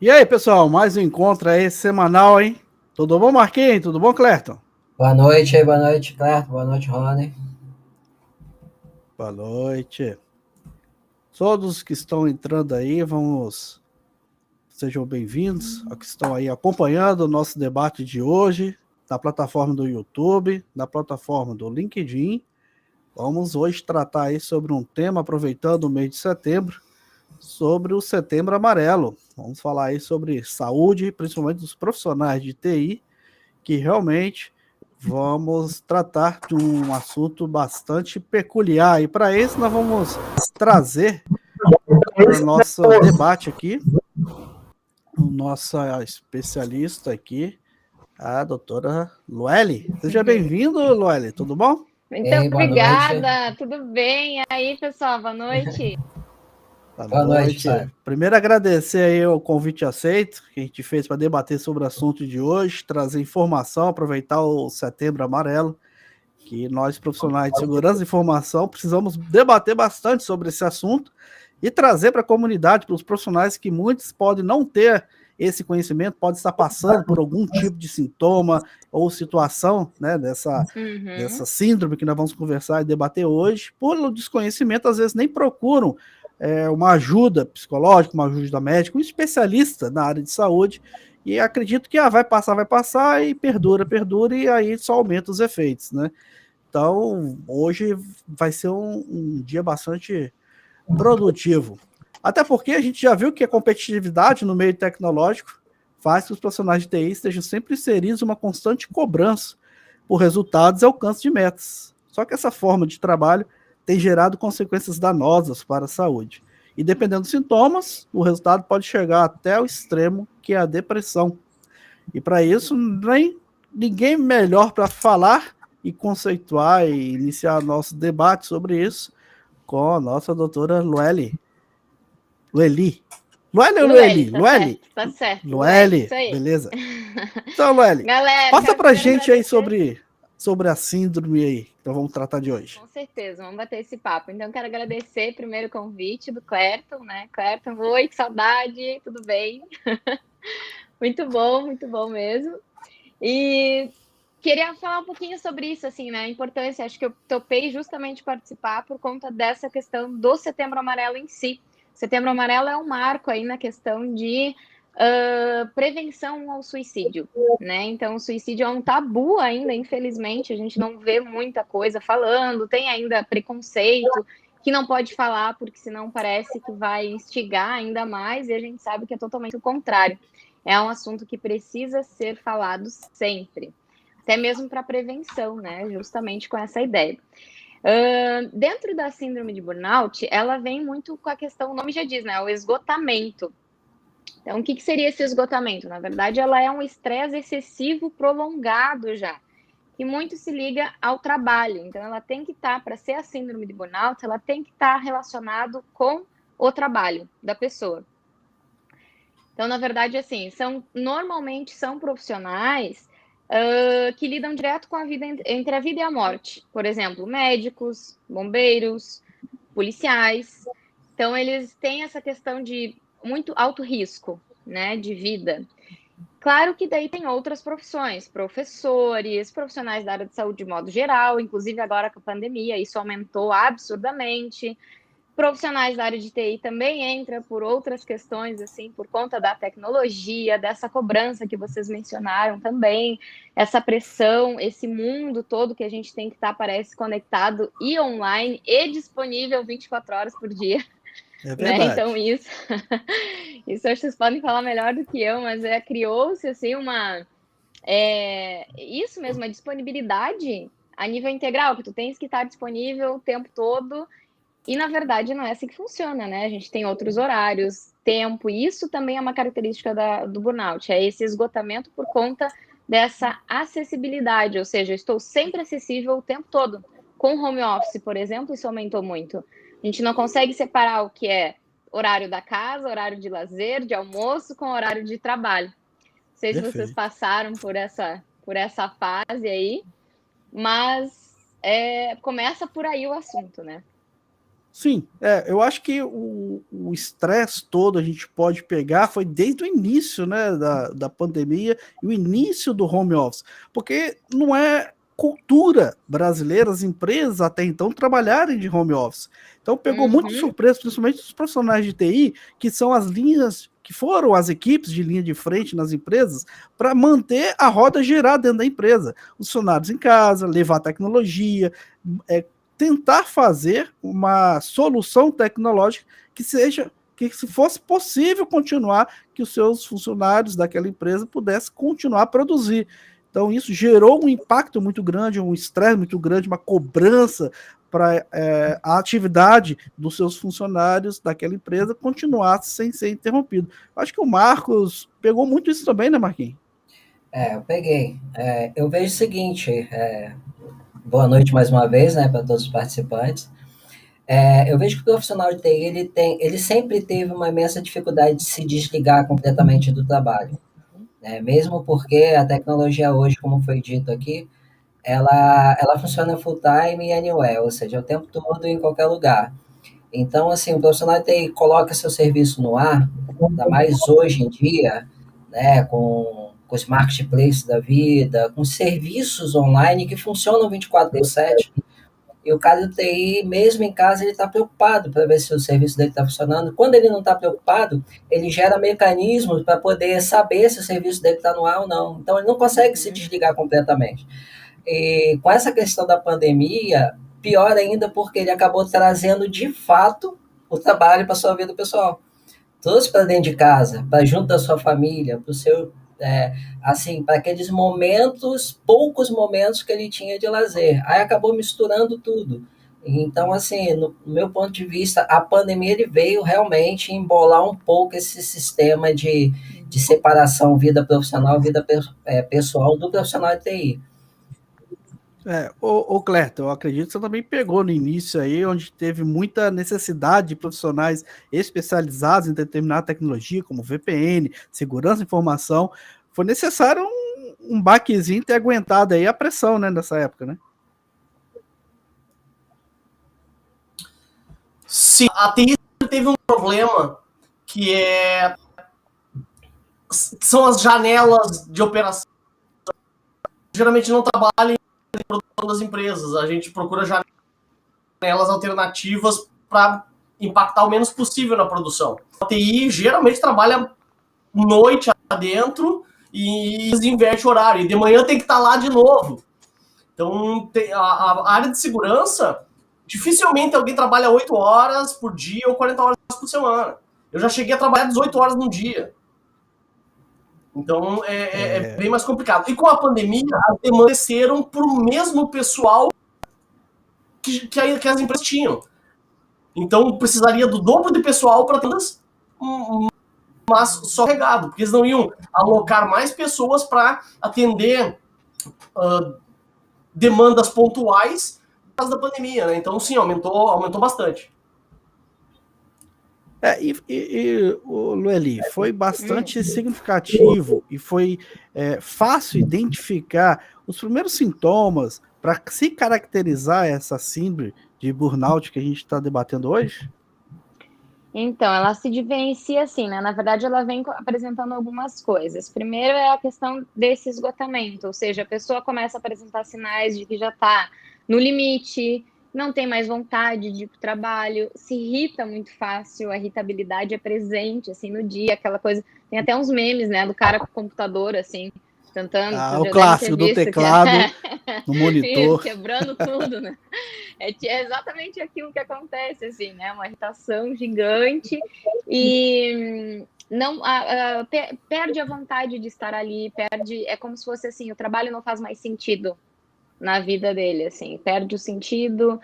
E aí, pessoal, mais um encontro aí semanal, hein? Tudo bom, Marquinhos? Tudo bom, Clerton? Boa noite, Clerto. Boa noite, Rony. Boa noite. Todos que estão entrando aí, sejam bem-vindos, a que estão aí acompanhando o nosso debate de hoje, na plataforma do YouTube, na plataforma do LinkedIn. Vamos hoje tratar aí sobre um tema, aproveitando o mês de setembro, sobre o Setembro Amarelo. Vamos falar aí sobre saúde, principalmente dos profissionais de TI, que realmente vamos tratar de um assunto bastante peculiar. E para isso nós vamos trazer para o nosso debate aqui o nossa especialista aqui, a doutora Lueli. Seja bem-vindo, Lueli, tudo bom? Muito Ei, boa noite. obrigada, tudo bem? E aí, pessoal, boa noite. Boa Boa noite, noite. Fábio. Primeiro agradecer aí o convite aceito que a gente fez para debater sobre o assunto de hoje, trazer informação, aproveitar o Setembro Amarelo, que nós profissionais de segurança e informação precisamos debater bastante sobre esse assunto e trazer para a comunidade, para os profissionais que muitos podem não ter esse conhecimento, podem estar passando por algum tipo de sintoma ou situação, né, dessa síndrome que nós vamos conversar e debater hoje, por desconhecimento, às vezes nem procuram uma ajuda psicológica, uma ajuda médica, um especialista na área de saúde, e acredito que vai passar, e perdura, e aí só aumenta os efeitos, né? Então, hoje vai ser um dia bastante produtivo. Até porque a gente já viu que a competitividade no meio tecnológico faz que os profissionais de TI estejam sempre inseridos em uma constante cobrança por resultados e alcance de metas. Só que essa forma de trabalho tem gerado consequências danosas para a saúde. E dependendo dos sintomas, o resultado pode chegar até o extremo, que é a depressão. E para isso, ninguém melhor para falar e conceituar e iniciar nosso debate sobre isso com a nossa doutora Lueli. Lueli. Lueli ou Lueli? Lueli, Lueli. tá certo, Lueli, Lueli, isso aí. beleza. Então, Lueli, passa Galera, pra primeiro gente aí agradecer. sobre a síndrome aí, que nós vamos tratar de hoje. Com certeza, vamos bater esse papo. Então, quero agradecer primeiro o convite do Clerton, né? Clerton, oi, que saudade, tudo bem? Muito bom mesmo. E queria falar um pouquinho sobre isso, assim, né? A importância, acho que eu topei justamente participar por conta dessa questão do Setembro Amarelo em si. Setembro Amarelo é um marco aí na questão de prevenção ao suicídio, né? Então, o suicídio é um tabu ainda, infelizmente, a gente não vê muita coisa falando, tem ainda preconceito, que não pode falar, porque senão parece que vai instigar ainda mais, e a gente sabe que é totalmente o contrário. É um assunto que precisa ser falado sempre, até mesmo para prevenção, né? Justamente com essa ideia. Dentro da síndrome de burnout, ela vem muito com a questão, o nome já diz, né? O esgotamento. Então, o que seria esse esgotamento? Na verdade, ela é um estresse excessivo prolongado já, que muito se liga ao trabalho. Então, ela tem que estar, para ser a síndrome de burnout, ela tem que estar relacionado com o trabalho da pessoa. Então, na verdade, assim, normalmente são profissionais que lidam direto com a vida, entre a vida e a morte. Por exemplo, médicos, bombeiros, policiais. Então, eles têm essa questão de muito alto risco, né, de vida. Claro que daí tem outras profissões, professores, profissionais da área de saúde de modo geral, inclusive agora com a pandemia, isso aumentou absurdamente. Profissionais da área de TI também entra por outras questões, assim, por conta da tecnologia, dessa cobrança que vocês mencionaram também, essa pressão, esse mundo todo que a gente tem que estar, parece, conectado e online e disponível 24 horas por dia, É né? Então, verdade. isso acho que vocês podem falar melhor do que eu, mas criou-se, assim, isso mesmo, a disponibilidade a nível integral, que tu tens que estar disponível o tempo todo. E, na verdade, não é assim que funciona, né? A gente tem outros horários, tempo, e isso também é uma característica do burnout, é esse esgotamento por conta dessa acessibilidade, ou seja, eu estou sempre acessível o tempo todo. Com home office, por exemplo, isso aumentou muito. A gente não consegue separar o que é horário da casa, horário de lazer, de almoço, com horário de trabalho. Não sei se vocês Perfeito. passaram por essa fase aí, mas começa por aí o assunto, né? Sim, eu acho que o estresse todo a gente pode pegar foi desde o início, né, da pandemia e o início do home office, porque não é cultura brasileira, as empresas até então trabalharem de home office. Então pegou muito surpresa, principalmente os profissionais de TI, que são as linhas, que foram as equipes de linha de frente nas empresas, para manter a roda girar dentro da empresa. Os funcionários em casa, levar tecnologia, tentar fazer uma solução tecnológica que seja, que se fosse possível continuar, que os seus funcionários daquela empresa pudessem continuar a produzir. Então isso gerou um impacto muito grande, um estresse muito grande, uma cobrança para a atividade dos seus funcionários daquela empresa continuar sem ser interrompido. Acho que o Marcos pegou muito isso também, né, Marquinhos? Eu peguei. Eu vejo o seguinte, boa noite mais uma vez, né, para todos os participantes. Eu vejo que o profissional de TI, ele sempre teve uma imensa dificuldade de se desligar completamente do trabalho, né? Mesmo porque a tecnologia hoje, como foi dito aqui, ela funciona full time e anywhere, ou seja, o tempo todo em qualquer lugar. Então, assim, o profissional de TI coloca seu serviço no ar, ainda mais hoje em dia, né, com os marketplaces da vida, com serviços online que funcionam 24/7. E o cara do TI, mesmo em casa, ele está preocupado para ver se o serviço dele está funcionando. Quando ele não está preocupado, ele gera mecanismos para poder saber se o serviço dele está no ar ou não. Então, ele não consegue se desligar completamente. E com essa questão da pandemia, pior ainda porque ele acabou trazendo de fato o trabalho para sua vida pessoal. Trouxe para dentro de casa, para junto da sua família, para o seu, assim, para aqueles momentos, poucos momentos que ele tinha de lazer. Aí acabou misturando tudo. Então, assim, no meu ponto de vista, a pandemia ele veio realmente embolar um pouco esse sistema de separação vida profissional, vida pessoal do profissional de TI. Clerto, eu acredito que você também pegou no início aí, onde teve muita necessidade de profissionais especializados em determinada tecnologia, como VPN, segurança de informação. Foi necessário um baquezinho ter aguentado aí a pressão, né, nessa época, né? Sim, a TI teve um problema que são as janelas de operação. Geralmente não trabalham em produção das empresas. A gente procura janelas alternativas para impactar o menos possível na produção. A TI geralmente trabalha noite adentro e inverte o horário. E de manhã tem que estar lá de novo. Então, a área de segurança, dificilmente alguém trabalha 8 horas por dia ou 40 horas por semana. Eu já cheguei a trabalhar 18 horas num dia. Então, é bem mais complicado. E com a pandemia, as demandas cresceram para o mesmo pessoal que as empresas tinham. Então, precisaria do dobro de pessoal para todas, mas só regado, porque eles não iam alocar mais pessoas para atender demandas pontuais por causa da pandemia, né? Então, sim, aumentou bastante. O Lueli, foi bastante significativo e foi fácil identificar os primeiros sintomas para se caracterizar essa síndrome de burnout que a gente está debatendo hoje? Então, ela se diferencia assim, né? Na verdade, ela vem apresentando algumas coisas. Primeiro é a questão desse esgotamento, ou seja, a pessoa começa a apresentar sinais de que já está no limite, não tem mais vontade de ir para o trabalho, se irrita muito fácil, a irritabilidade é presente, assim, no dia, aquela coisa... Tem até uns memes, né, do cara com o computador, assim, tentando... O clássico do teclado, no monitor. Isso, quebrando tudo, né? É exatamente aquilo que acontece, assim, né? Uma irritação gigante e não perde a vontade de estar ali, é como se fosse assim, o trabalho não faz mais sentido na vida dele, assim, perde o sentido,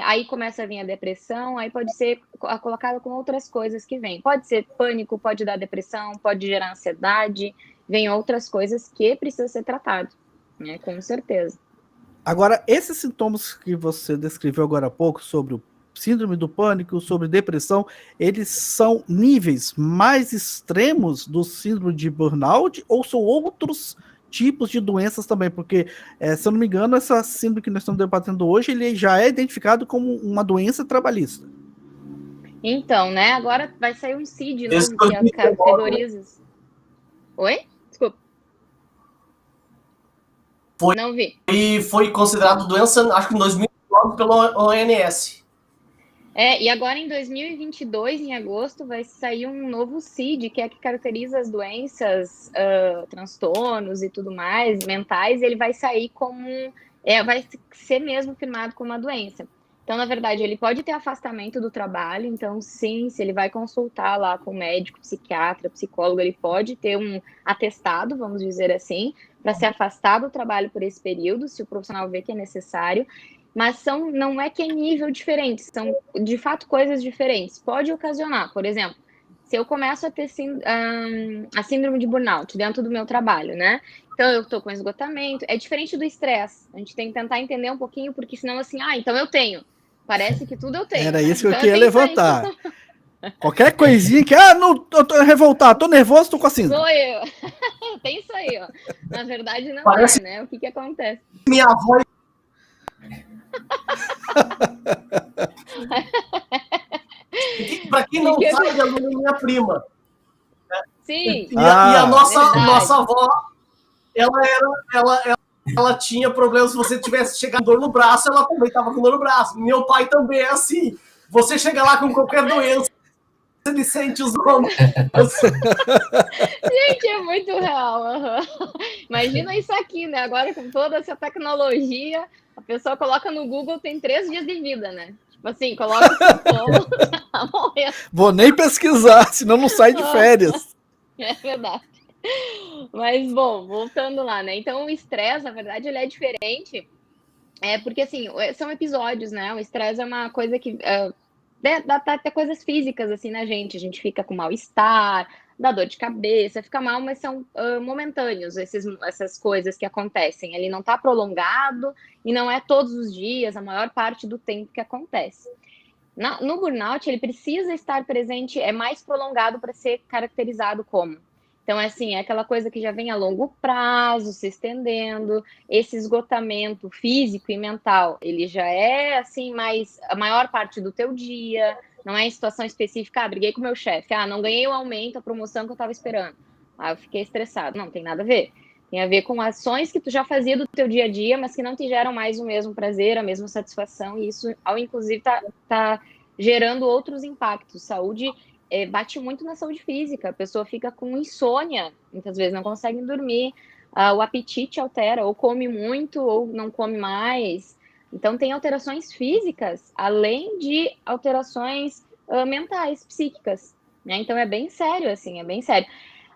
aí começa a vir a depressão, aí pode ser colocado com outras coisas que vêm. Pode ser pânico, pode dar depressão, pode gerar ansiedade, vem outras coisas que precisam ser tratadas, né? Com certeza. Agora, esses sintomas que você descreveu agora há pouco sobre o síndrome do pânico, sobre depressão, eles são níveis mais extremos do síndrome de burnout ou são outros tipos de doenças também, porque, se eu não me engano, essa síndrome que nós estamos debatendo hoje, ele já é identificado como uma doença trabalhista. Então, né, agora vai sair um CID Esse novo que categoriza... Oi? Desculpa. Não vi. E foi considerado doença, acho que em 2009, pelo ONS. E agora em 2022, em agosto, vai sair um novo CID, que é que caracteriza as doenças, transtornos e tudo mais, mentais, ele vai sair como... vai ser mesmo firmado como uma doença. Então, na verdade, ele pode ter afastamento do trabalho, então, sim, se ele vai consultar lá com médico, psiquiatra, psicólogo, ele pode ter um atestado, vamos dizer assim, para se afastar do trabalho por esse período, se o profissional vê que é necessário, mas não é que é nível diferente, são, de fato, coisas diferentes. Pode ocasionar, por exemplo, se eu começo a ter a síndrome de burnout dentro do meu trabalho, né? Então, eu tô com esgotamento, é diferente do estresse, a gente tem que tentar entender um pouquinho, porque senão, assim, então eu tenho. Parece que tudo eu tenho. Era né? isso que então, eu queria levantar. Qualquer coisinha que, não, eu tô revoltado, tô nervoso, tô com a síndrome. Sou eu. Tem isso aí, ó. Na verdade, não Parece né? O que acontece? Minha avó. Para quem não sabe, a minha prima. Sim. E a nossa avó, ela tinha problemas. Se você tivesse chegado com dor no braço, ela também estava com dor no braço. Meu pai também é assim. Você chega lá com qualquer doença, ele sente os nomes. Gente, é muito real. Imagina isso aqui, né? Agora com toda essa tecnologia, a pessoa coloca no Google, tem 3 dias de vida, né? Tipo assim, coloca o sintoma, tá morrendo. Vou nem pesquisar, senão não sai de férias. É verdade. Mas, bom, voltando lá, né? Então, o estresse, na verdade, ele é diferente. Porque, assim, são episódios, né? O estresse é uma coisa que... dá até coisas físicas, assim, na gente. A gente fica com mal-estar, dá dor de cabeça, fica mal, mas são momentâneos essas coisas que acontecem. Ele não tá prolongado e não é todos os dias, a maior parte do tempo que acontece. No burnout, ele precisa estar presente, é mais prolongado para ser caracterizado como. Então, assim, é aquela coisa que já vem a longo prazo, se estendendo, esse esgotamento físico e mental, ele já é, assim, mais a maior parte do teu dia, não é em situação específica, briguei com o meu chefe, não ganhei o aumento, a promoção que eu estava esperando, eu fiquei estressado. Não, tem nada a ver. Tem a ver com ações que tu já fazia do teu dia a dia, mas que não te geram mais o mesmo prazer, a mesma satisfação, e isso, inclusive, tá gerando outros impactos. Saúde bate muito na saúde física, a pessoa fica com insônia, muitas vezes não consegue dormir, o apetite altera, ou come muito, ou não come mais. Então, tem alterações físicas, além de alterações mentais, psíquicas, né? Então, é bem sério, assim, é bem sério.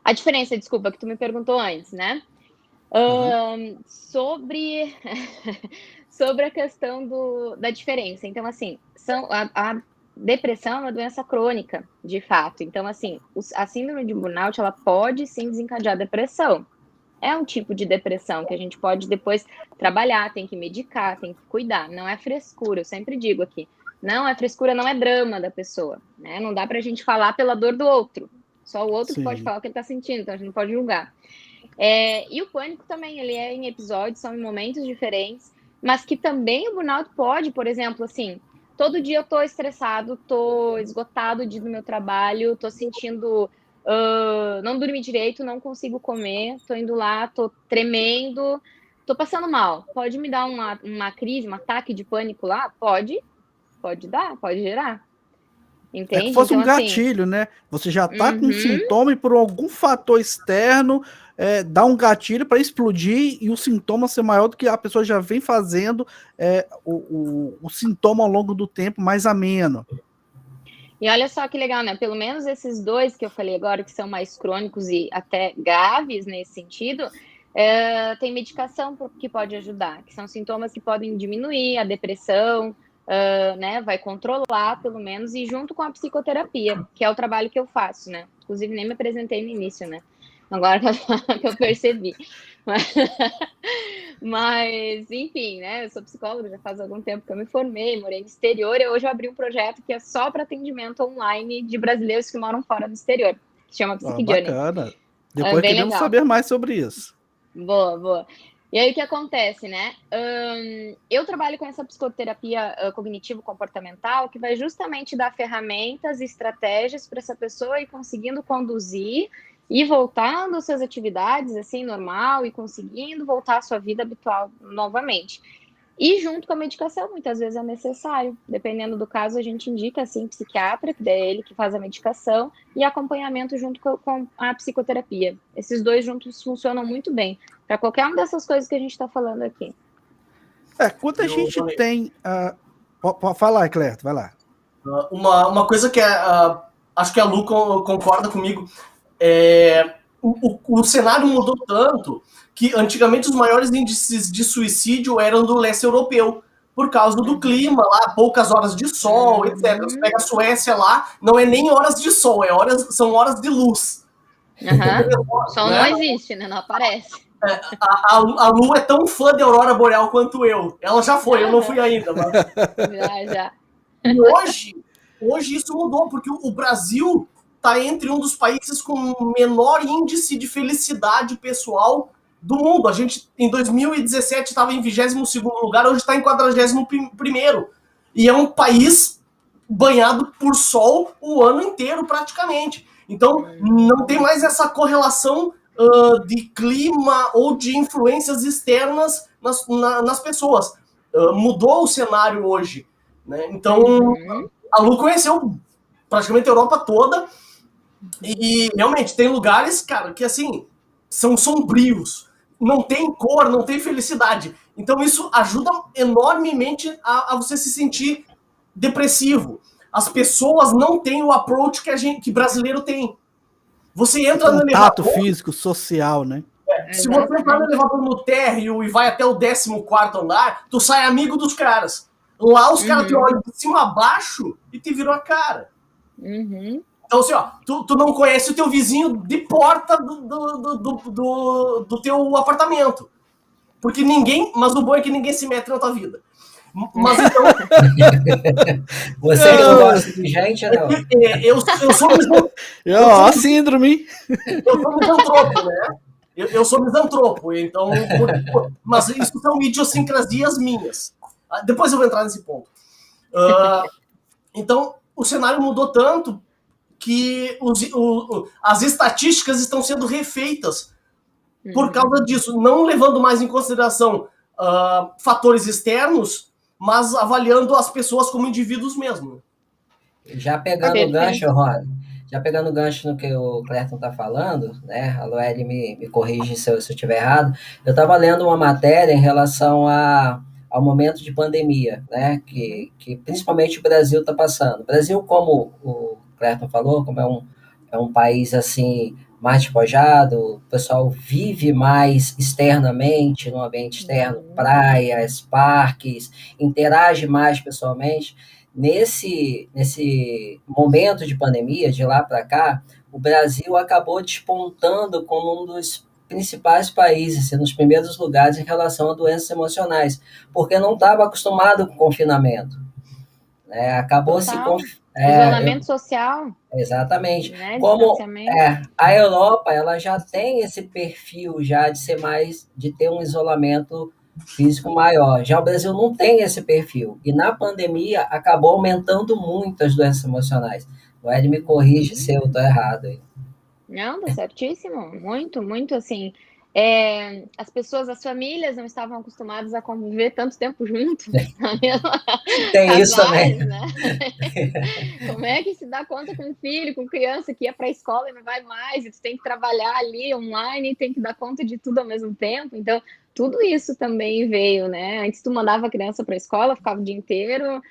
A diferença, desculpa, que tu me perguntou antes, né? Sobre a questão da diferença. Então, assim, a depressão é uma doença crônica, de fato. Então, assim, a síndrome de burnout, ela pode, sim, desencadear depressão. É um tipo de depressão que a gente pode depois trabalhar, tem que medicar, tem que cuidar. Não é frescura, eu sempre digo aqui. Não é frescura, não é drama da pessoa, né? Não dá pra gente falar pela dor do outro. Só o outro que pode falar o que ele tá sentindo, então a gente não pode julgar. E o pânico também, ele é em episódios, são em momentos diferentes, mas que também o burnout pode, por exemplo, assim, todo dia eu tô estressado, tô esgotado do meu trabalho, tô sentindo, não dormi direito, não consigo comer, tô indo lá, tô tremendo, tô passando mal. Pode me dar uma crise, um ataque de pânico lá? Pode dar, pode gerar. Entende? É que fosse então, um gatilho, assim, né? Você já tá com um sintoma e por algum fator externo dá um gatilho para explodir e o sintoma ser maior do que a pessoa já vem fazendo o sintoma ao longo do tempo mais ameno. E olha só que legal, né? Pelo menos esses dois que eu falei agora, que são mais crônicos e até graves nesse sentido, tem medicação que pode ajudar, que são sintomas que podem diminuir a depressão, né, vai controlar, pelo menos, e junto com a psicoterapia, que é o trabalho que eu faço, né? Inclusive, nem me apresentei no início, né? Agora que eu percebi. Mas, enfim, né? Eu sou psicóloga, já faz algum tempo que eu me formei, morei no exterior, e hoje eu abri um projeto que é só para atendimento online de brasileiros que moram fora do exterior, que chama Psic Journey. Bacana. Depois queremos saber mais sobre isso. Boa, boa. E aí o que acontece, né? Eu trabalho com essa psicoterapia cognitivo-comportamental que vai justamente dar ferramentas e estratégias para essa pessoa ir conseguindo conduzir e voltando às suas atividades, assim, normal, e conseguindo voltar à sua vida habitual novamente. E junto com a medicação, muitas vezes é necessário. Dependendo do caso, a gente indica, assim, psiquiatra, que é ele que faz a medicação, e acompanhamento junto com a psicoterapia. Esses dois juntos funcionam muito bem, para qualquer uma dessas coisas que a gente está falando aqui. Quando a gente tem... Pode falar, Cleto, vai lá. Uma coisa que acho que a Lu concorda comigo, o cenário mudou tanto que antigamente os maiores índices de suicídio eram do leste europeu, por causa do clima lá, poucas horas de sol, etc. Você pega a Suécia lá, não é nem horas de sol, são horas de luz. Sol não existe, né? Não aparece. A Lu é tão fã de Aurora Boreal quanto eu. Ela já foi, eu não fui ainda. Mas... Já. E hoje isso mudou, porque o Brasil está entre um dos países com menor índice de felicidade pessoal do mundo. A gente, em 2017, estava em 22º lugar, hoje está em 41º. E é um país banhado por sol o ano inteiro, praticamente. Então, não tem mais essa correlação de clima ou de influências externas nas pessoas. Mudou o cenário hoje, né? Então, a Lu conheceu praticamente a Europa toda e realmente tem lugares, cara, que assim, são sombrios, não tem cor, não tem felicidade. Então isso ajuda enormemente a você se sentir depressivo. As pessoas não têm o approach que brasileiro tem. Você entra no elevador... Contato físico, social, né? Se você entrar no elevador no térreo e vai até o 14º andar, tu sai amigo dos caras. Lá os caras te olham de cima a baixo e te viram a cara. Então, assim, ó, tu não conhece o teu vizinho de porta do teu apartamento. Porque mas o bom é que ninguém se mete na tua vida. Mas então... Você que não gosta de gente, não? Eu sou misantropo. A síndrome. Eu sou misantropo, né? Eu sou misantropo, então... Mas isso são idiosincrasias minhas. Depois eu vou entrar nesse ponto. Então, o cenário mudou tanto que as estatísticas estão sendo refeitas por causa disso, não levando mais em consideração fatores externos, mas avaliando as pessoas como indivíduos mesmo. Já pegando o gancho, Rony, pegando o gancho no que o Clerton está falando, né? A Loeli me corrige se eu estiver errado. Eu estava lendo uma matéria em relação ao momento de pandemia, né? Que principalmente o Brasil está passando. O Brasil, como o Clerton falou, como é um país assim mais despojado, o pessoal vive mais externamente, no ambiente externo, praias, parques, interage mais pessoalmente. Nesse momento de pandemia, de lá para cá, o Brasil acabou despontando como um dos principais países, nos primeiros lugares em relação a doenças emocionais, porque não estava acostumado com confinamento. Acabou isolamento social. Exatamente. Né? Como a Europa, ela já tem esse perfil já de ter um isolamento físico maior. Já o Brasil não tem esse perfil. E na pandemia acabou aumentando muito as doenças emocionais. O Ed me corrige se eu estou errado aí. Não, tá certíssimo. Muito, muito assim. As famílias não estavam acostumadas a conviver tanto tempo juntos. Tem isso também. Né? Como é que se dá conta com um filho, com criança que ia para a escola e não vai mais, e tu tem que trabalhar ali online e tem que dar conta de tudo ao mesmo tempo? Então, tudo isso também veio, né? Antes tu mandava a criança para a escola, ficava o dia inteiro,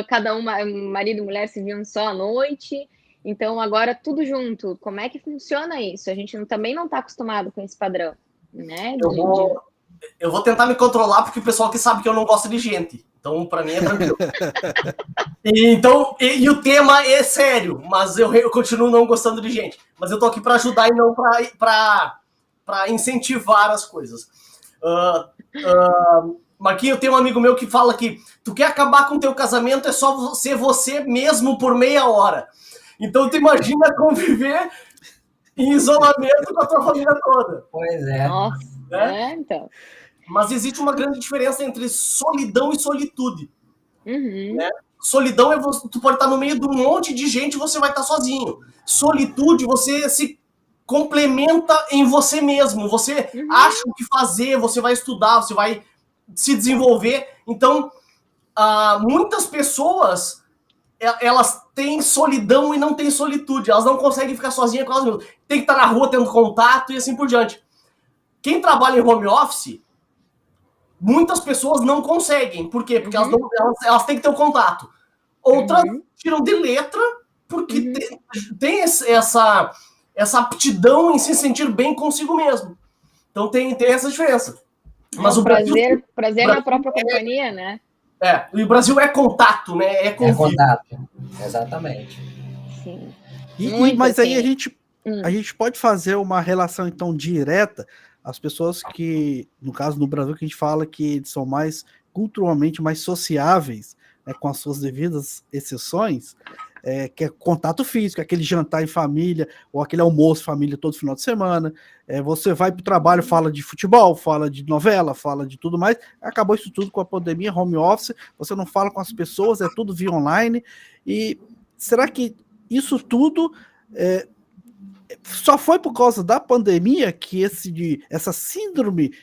cada marido e mulher se viam só à noite. Então, agora tudo junto. Como é que funciona isso? A gente também não está acostumado com esse padrão, né? Eu vou tentar me controlar, porque o pessoal que sabe que eu não gosto de gente. Então, para mim é tranquilo. E o tema é sério, mas eu continuo não gostando de gente. Mas eu tô aqui para ajudar e não para incentivar as coisas. Marquinhos, tem um amigo meu que fala que tu quer acabar com o teu casamento, é só ser você mesmo por meia hora. Então, tu imagina conviver em isolamento com a tua família toda. Pois é. Nossa. Né? Então. Mas existe uma grande diferença entre solidão e solitude. Uhum. Né? Solidão é você, tu pode estar no meio de um monte de gente e você vai estar sozinho. Solitude, você se complementa em você mesmo. Você acha o que fazer, você vai estudar, você vai se desenvolver. Então, muitas pessoas elas têm solidão e não têm solitude. Elas não conseguem ficar sozinhas com elas mesmas. Tem que estar na rua tendo contato e assim por diante. Quem trabalha em home office, muitas pessoas não conseguem. Por quê? Porque elas têm que ter o contato. Outras tiram de letra porque tem essa aptidão em se sentir bem consigo mesmo. Então tem essa diferença. Mas o prazer na própria companhia, né? E o Brasil é contato, né? É contato, exatamente. Sim. Mas aí a gente pode fazer uma relação, então, direta. As pessoas que, no caso, no Brasil, que a gente fala que são mais culturalmente mais sociáveis, né, com as suas devidas exceções, que é contato físico, aquele jantar em família, ou aquele almoço em família todo final de semana. Você vai para o trabalho, fala de futebol, fala de novela, fala de tudo mais. Acabou isso tudo com a pandemia, home office, você não fala com as pessoas, é tudo via online. E será que isso tudo só foi por causa da pandemia que essa síndrome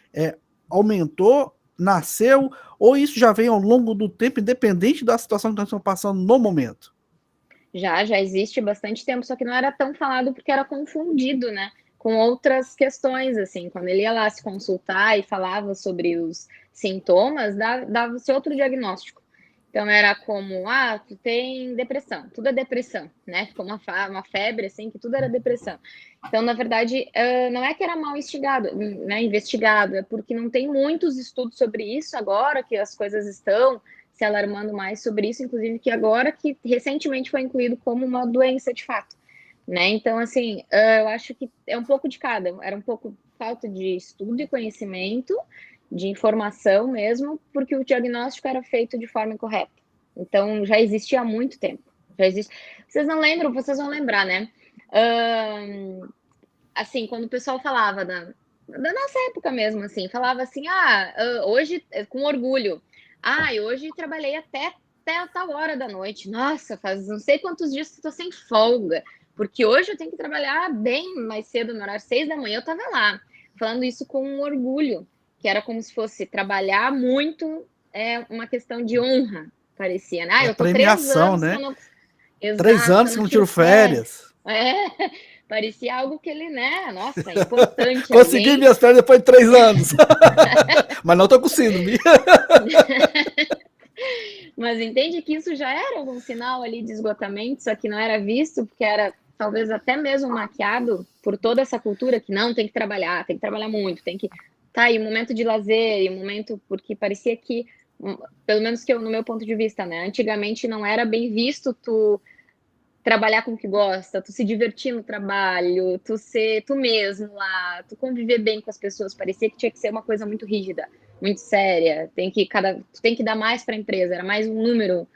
aumentou, nasceu, ou isso já vem ao longo do tempo, independente da situação que nós estamos passando no momento? Já existe bastante tempo, só que não era tão falado porque era confundido, né, com outras questões, assim, quando ele ia lá se consultar e falava sobre os sintomas, dava-se outro diagnóstico. Então, era como, tu tem depressão, tudo é depressão, né? Ficou uma febre, assim, que tudo era depressão. Então, na verdade, não é que era mal investigado, é porque não tem muitos estudos sobre isso agora, que as coisas estão se alarmando mais sobre isso, inclusive que agora que recentemente foi incluído como uma doença de fato, né? Então, assim, eu acho que é um pouco de cada, era um pouco falta de estudo e conhecimento, de informação mesmo, porque o diagnóstico era feito de forma incorreta. Então, já existia há muito tempo. Já existe. Vocês não lembram? Vocês vão lembrar, né? Assim, quando o pessoal falava da nossa época mesmo, assim, falava assim, hoje, com orgulho, hoje trabalhei até tal hora da noite. Nossa, faz não sei quantos dias que estou sem folga, porque hoje eu tenho que trabalhar bem mais cedo, no horário 6 da manhã, eu estava lá, falando isso com orgulho, que era como se fosse trabalhar muito, uma questão de honra, parecia, né? Eu tô premiação, 3 anos, né? Que eu não... 3 anos que não tiro férias. Parecia algo que ele, né? Nossa, importante. Consegui minhas férias depois de 3 anos. Mas não tô com síndrome. Mas entende que isso já era algum sinal ali de esgotamento, só que não era visto, porque era talvez até mesmo maquiado por toda essa cultura que não tem que trabalhar muito, tem que tá aí um momento de lazer, e um momento porque parecia que, pelo menos que eu, no meu ponto de vista, né, antigamente não era bem visto tu trabalhar com o que gosta, tu se divertir no trabalho, tu ser tu mesmo lá, tu conviver bem com as pessoas, parecia que tinha que ser uma coisa muito rígida, muito séria, tu tem que dar mais para a empresa, era mais um número,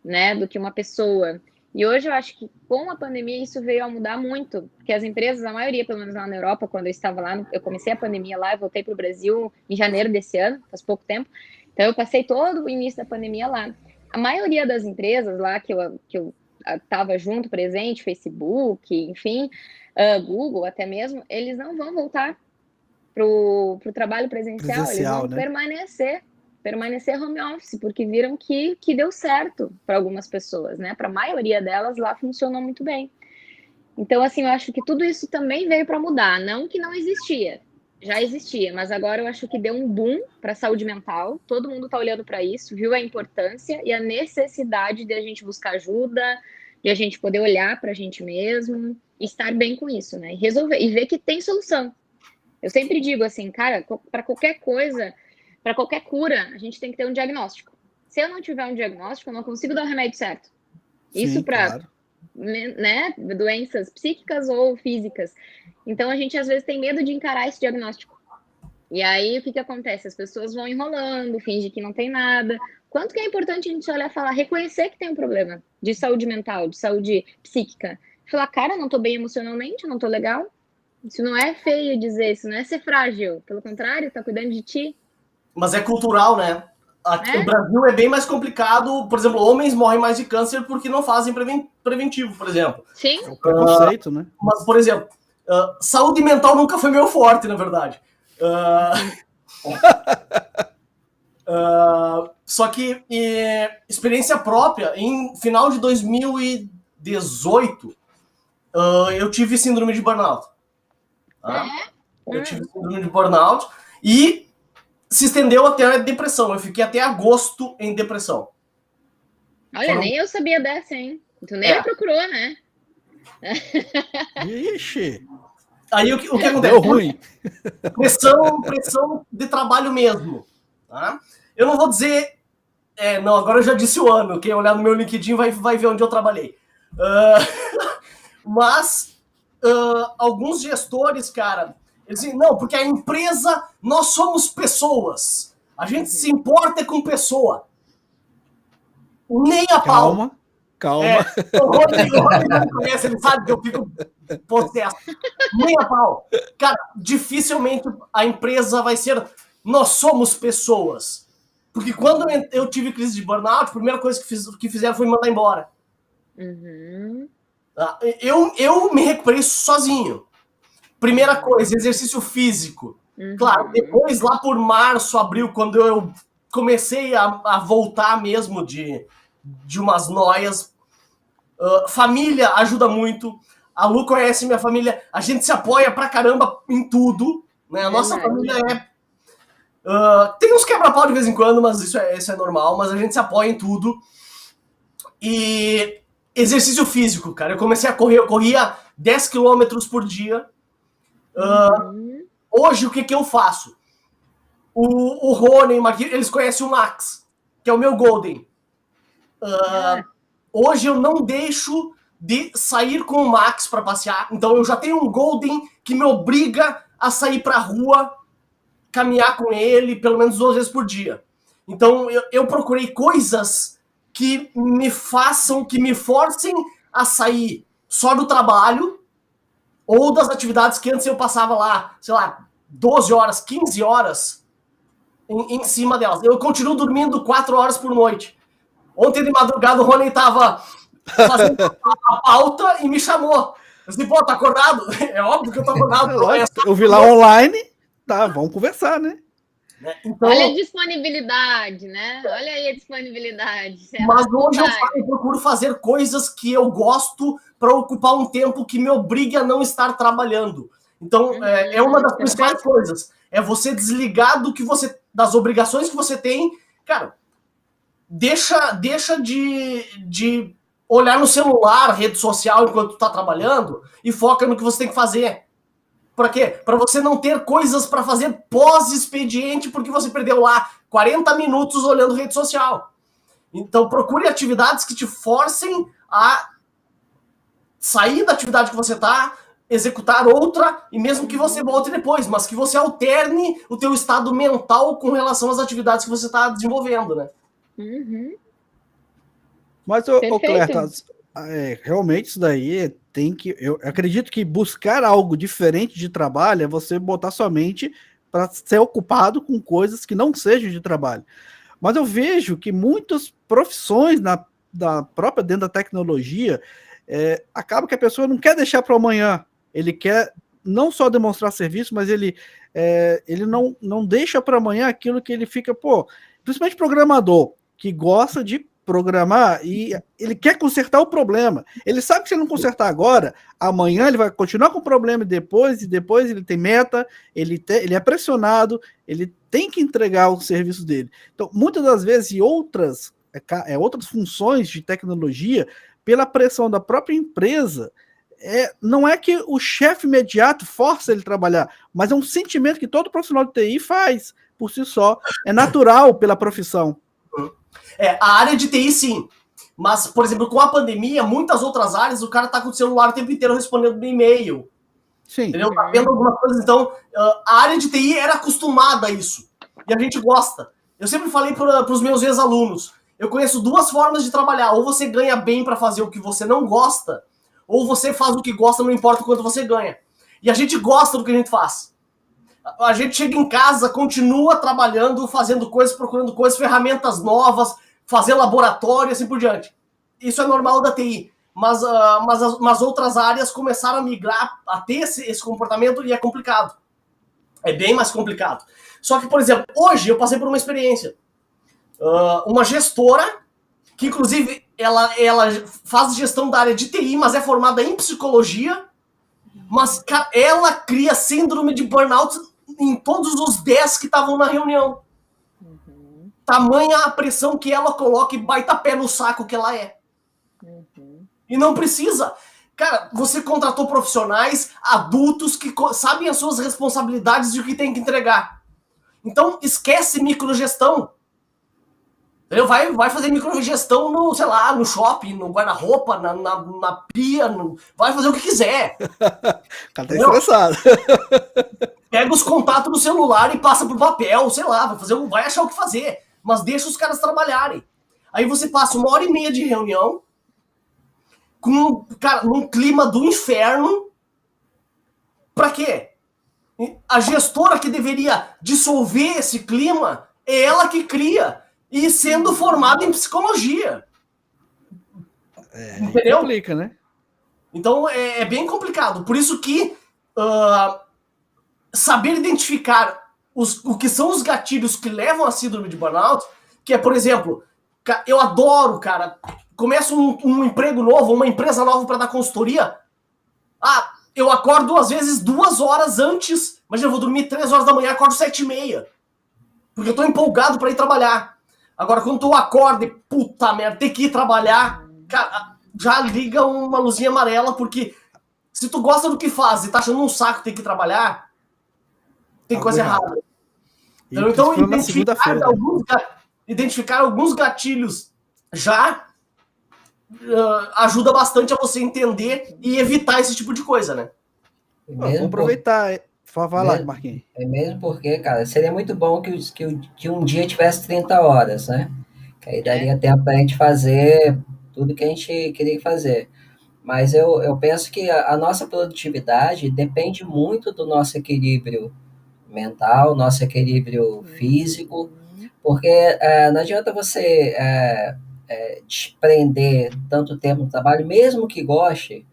né, do que uma pessoa. E hoje eu acho que com a pandemia isso veio a mudar muito, porque as empresas, a maioria, pelo menos lá na Europa, quando eu estava lá, eu comecei a pandemia lá, eu voltei para o Brasil em janeiro desse ano, faz pouco tempo, então eu passei todo o início da pandemia lá. A maioria das empresas lá que eu estava junto, presente, Facebook, enfim, Google até mesmo, eles não vão voltar para o trabalho presencial, eles vão, né, permanecer home office, porque viram que deu certo para algumas pessoas, né? Para a maioria delas lá funcionou muito bem. Então, assim, eu acho que tudo isso também veio para mudar, não que não existia, já existia, mas agora eu acho que deu um boom para a saúde mental, todo mundo está olhando para isso, viu a importância e a necessidade de a gente buscar ajuda, de a gente poder olhar para a gente mesmo, e estar bem com isso, né? E resolver, e ver que tem solução. Eu sempre digo assim, cara, para qualquer coisa, para qualquer cura, a gente tem que ter um diagnóstico. Se eu não tiver um diagnóstico, eu não consigo dar o remédio certo. Sim, isso para, né, doenças psíquicas ou físicas. Então, a gente às vezes tem medo de encarar esse diagnóstico. E aí, o que acontece? As pessoas vão enrolando, fingem que não tem nada. Quanto que é importante a gente olhar e falar, reconhecer que tem um problema de saúde mental, de saúde psíquica. Falar, cara, não tô bem emocionalmente, não tô legal. Isso não é feio dizer, isso não é ser frágil. Pelo contrário, tá cuidando de ti. Mas é cultural, né? Aqui, É? o Brasil é bem mais complicado. Por exemplo, homens morrem mais de câncer porque não fazem preventivo, por exemplo. Sim. É o preconceito, né? Mas, por exemplo, saúde mental nunca foi meu forte, na verdade. Só que experiência própria, em final de 2018, eu tive síndrome de burnout. Tá? Eu tive síndrome de burnout e se estendeu até a depressão. Eu fiquei até agosto em depressão. Olha, nem eu sabia dessa, hein? Tu nem me procurou, né? Ixi, Aí o que acontece? deu ruim. Pressão de trabalho mesmo. Tá? Eu não vou dizer... não, agora eu já disse o ano. Quem olhar no meu LinkedIn vai ver onde eu trabalhei. Mas alguns gestores, cara, eles dizem, não, porque a empresa, nós somos pessoas. A gente se importa com pessoa. Nem a pau. Calma. O Rony não me conhece, ele sabe que eu fico possesso. Nem a pau. Cara, dificilmente a empresa vai ser, nós somos pessoas. Porque quando eu tive crise de burnout, a primeira coisa que fizeram foi me mandar embora. Uhum. Eu me recuperei sozinho. Primeira coisa, exercício físico. Claro, depois lá por março, abril, quando eu comecei a voltar mesmo de umas noias, família ajuda muito. A Lu conhece minha família, a gente se apoia pra caramba em tudo, né? A nossa família tem uns quebra-pau de vez em quando, mas isso é normal, mas a gente se apoia em tudo. E exercício físico, cara. Eu comecei a correr, eu corria 10 quilômetros por dia. Hoje, o que eu faço? O Rony, eles conhecem o Max, que é o meu Golden. Hoje eu não deixo de sair com o Max para passear. Então eu já tenho um Golden que me obriga a sair para a rua, caminhar com ele pelo menos 2 vezes por dia. Então eu procurei coisas que me forcem a sair só do trabalho ou das atividades que antes eu passava lá, sei lá, 12 horas, 15 horas em cima delas. Eu continuo dormindo 4 horas por noite. Ontem de madrugada o Rony tava fazendo a pauta e me chamou. Eu disse, pô, tá acordado? É óbvio que eu tô acordado. Eu vi lá online, tá, vamos conversar, né? Então, olha a disponibilidade, né? Olha aí a disponibilidade. Mas hoje eu procuro fazer coisas que eu gosto para ocupar um tempo que me obrigue a não estar trabalhando. Então, é uma das principais coisas. É você desligar das obrigações que você tem. Cara, deixa de olhar no celular, rede social, enquanto tu tá trabalhando e foca no que você tem que fazer. Para quê? Para você não ter coisas para fazer pós-expediente porque você perdeu lá 40 minutos olhando rede social. Então, procure atividades que te forcem a sair da atividade que você está, executar outra, e mesmo que você volte depois, mas que você alterne o teu estado mental com relação às atividades que você está desenvolvendo, né? Mas, Clerta, realmente isso daí tem que... Eu acredito que buscar algo diferente de trabalho é você botar sua mente para ser ocupado com coisas que não sejam de trabalho. Mas eu vejo que muitas profissões própria dentro da tecnologia acaba que a pessoa não quer deixar para amanhã. Ele quer não só demonstrar serviço, mas ele não deixa para amanhã aquilo que ele fica, principalmente programador, que gosta de programar e ele quer consertar o problema. Ele sabe que se ele não consertar agora, amanhã ele vai continuar com o problema e depois ele tem meta, ele é pressionado, ele tem que entregar o serviço dele. Então, muitas das vezes, e outras funções de tecnologia, pela pressão da própria empresa, não é que o chefe imediato força ele a trabalhar, mas é um sentimento que todo profissional de TI faz por si só. É natural pela profissão. A área de TI, sim. Mas, por exemplo, com a pandemia, muitas outras áreas, o cara tá com o celular o tempo inteiro respondendo no e-mail. Sim. Entendeu? Tá vendo algumas coisas. Então, a área de TI era acostumada a isso. E a gente gosta. Eu sempre falei para os meus ex-alunos, eu conheço 2 formas de trabalhar. Ou você ganha bem para fazer o que você não gosta, ou você faz o que gosta, não importa o quanto você ganha. E a gente gosta do que a gente faz. A gente chega em casa, continua trabalhando, fazendo coisas, procurando coisas, ferramentas novas, fazer laboratório e assim por diante. Isso é normal da TI. Mas outras áreas começaram a migrar, a ter esse comportamento e é complicado. É bem mais complicado. Só que, por exemplo, hoje eu passei por uma experiência. Uma gestora, que inclusive ela faz gestão da área de TI, mas é formada em psicologia, mas ela cria síndrome de burnout em todos os 10 que estavam na reunião. Uhum. Tamanha a pressão que ela coloca e baita pé no saco que ela é. Uhum. E não precisa. Cara, você contratou profissionais adultos que sabem as suas responsabilidades e o que tem que entregar. Então, esquece microgestão. Vai fazer microgestão no, sei lá, no shopping, no guarda-roupa, na pia, vai fazer o que quiser. O cara tá estressado. Pega os contatos do celular e passa pro papel, sei lá, vai achar o que fazer. Mas deixa os caras trabalharem. Aí você passa 1h30 de reunião, num clima do inferno. Pra quê? A gestora que deveria dissolver esse clima é ela que cria. E sendo formada em psicologia. Entendeu? Complica, né? Então é bem complicado. Por isso que saber identificar o que são os gatilhos que levam a síndrome de burnout, que é, por exemplo, eu adoro, cara, começo um emprego novo, uma empresa nova para dar consultoria. Eu acordo às vezes 2 horas antes, mas eu vou dormir 3 horas da manhã, acordo 7h30. Porque eu tô empolgado para ir trabalhar. Agora, quando tu acorda e, puta merda, tem que ir trabalhar, cara, já liga uma luzinha amarela, porque se tu gosta do que faz e tá achando um saco ter que trabalhar, tem coisa errada. Então identificar alguns gatilhos já ajuda bastante a você entender e evitar esse tipo de coisa, né? Vamos aproveitar. Vai lá, Marquinhos. É mesmo porque, cara, seria muito bom que um dia tivesse 30 horas, né? Que aí daria tempo pra gente fazer tudo que a gente queria fazer. Mas eu penso que a nossa produtividade depende muito do nosso equilíbrio mental, nosso equilíbrio físico, porque não adianta você desprender tanto tempo no trabalho, mesmo que goste,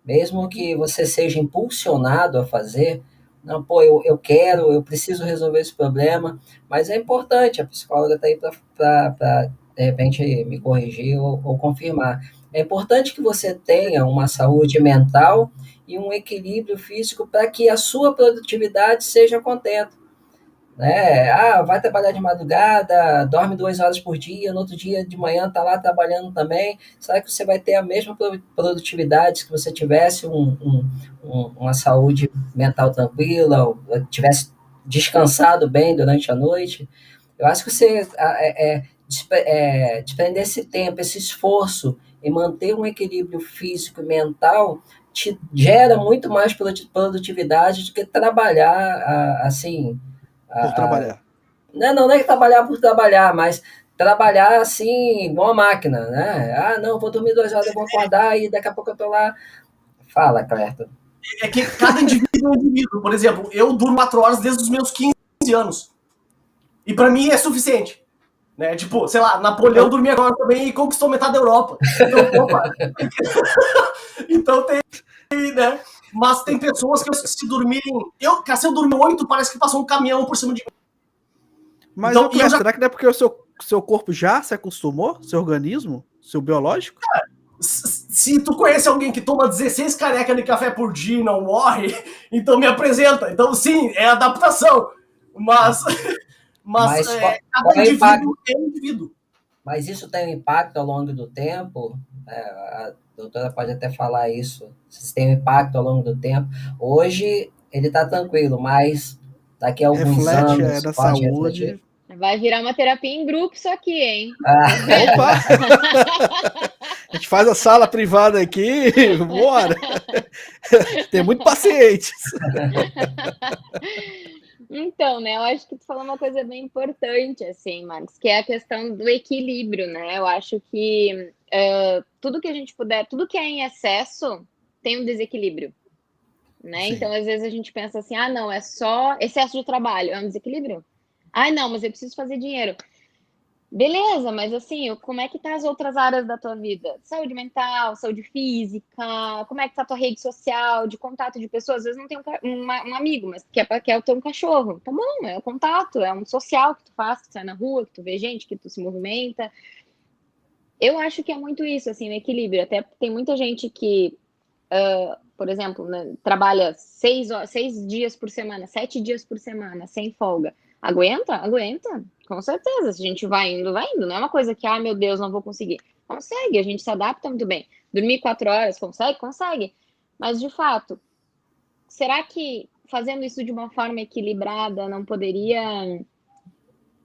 mesmo que você seja impulsionado a fazer. Não, pô, eu quero, eu preciso resolver esse problema, mas é importante, a psicóloga está aí para, de repente, me corrigir ou confirmar. É importante que você tenha uma saúde mental e um equilíbrio físico para que a sua produtividade seja contenta. Né? Vai trabalhar de madrugada, dorme 2 horas por dia, no outro dia de manhã está lá trabalhando também. Será que você vai ter a mesma produtividade se você tivesse uma saúde mental tranquila, ou tivesse descansado bem durante a noite? Eu acho que você desprender esse tempo, esse esforço em manter um equilíbrio físico e mental te gera muito mais produtividade do que trabalhar assim. Por trabalhar. Não é trabalhar por trabalhar, mas trabalhar assim, igual uma máquina, né? Não, vou dormir 2 horas, eu vou acordar e daqui a pouco eu tô lá. Fala, Clerton. É que cada indivíduo é um indivíduo. Por exemplo, eu durmo 4 horas desde os meus 15 anos. E pra mim é suficiente. Né? Tipo, sei lá, Napoleão dormia agora também e conquistou metade da Europa. Então, opa. Então tem, né? Mas tem pessoas que se dormirem... se eu dormir 8, parece que passou um caminhão por cima de mim. Mas então, será que não é porque o seu corpo já se acostumou? Seu organismo? Seu biológico? Se tu conhece alguém que toma 16 canecas de café por dia e não morre, então me apresenta. Então, sim, é adaptação. Mas cada indivíduo é um indivíduo. Mas isso tem um impacto ao longo do tempo? A doutora pode até falar isso. Se tem um impacto ao longo do tempo. Hoje ele está tranquilo, mas daqui a alguns anos da saúde. Refletir. Vai virar uma terapia em grupo isso aqui, hein? Opa! A gente faz a sala privada aqui, bora! Tem muito pacientes. Então, né, eu acho que tu falou uma coisa bem importante, assim, Marcos, que é a questão do equilíbrio, né? Eu acho que tudo que a gente puder, tudo que é em excesso tem um desequilíbrio. né? Sim. Então, às vezes a gente pensa assim, ah, não, é só excesso de trabalho, é um desequilíbrio. Ah, não, mas eu preciso fazer dinheiro. Beleza, mas assim, como é que tá as outras áreas da tua vida? Saúde mental, saúde física, como é que tá a tua rede social, de contato de pessoas? Às vezes não tem um amigo, mas quer ter um cachorro. Tá bom, é o contato, é um social que tu faz, que tu sai na rua, que tu vê gente, que tu se movimenta. Eu acho que é muito isso, assim, o equilíbrio. Até tem muita gente que, por exemplo, né, trabalha 6 dias por semana, 7 dias por semana, sem folga. Aguenta? Aguenta, com certeza. Se a gente vai indo, vai indo. Não é uma coisa que, meu Deus, não vou conseguir. Consegue, a gente se adapta muito bem. Dormir 4 horas, consegue? Consegue. Mas, de fato, será que fazendo isso de uma forma equilibrada não poderia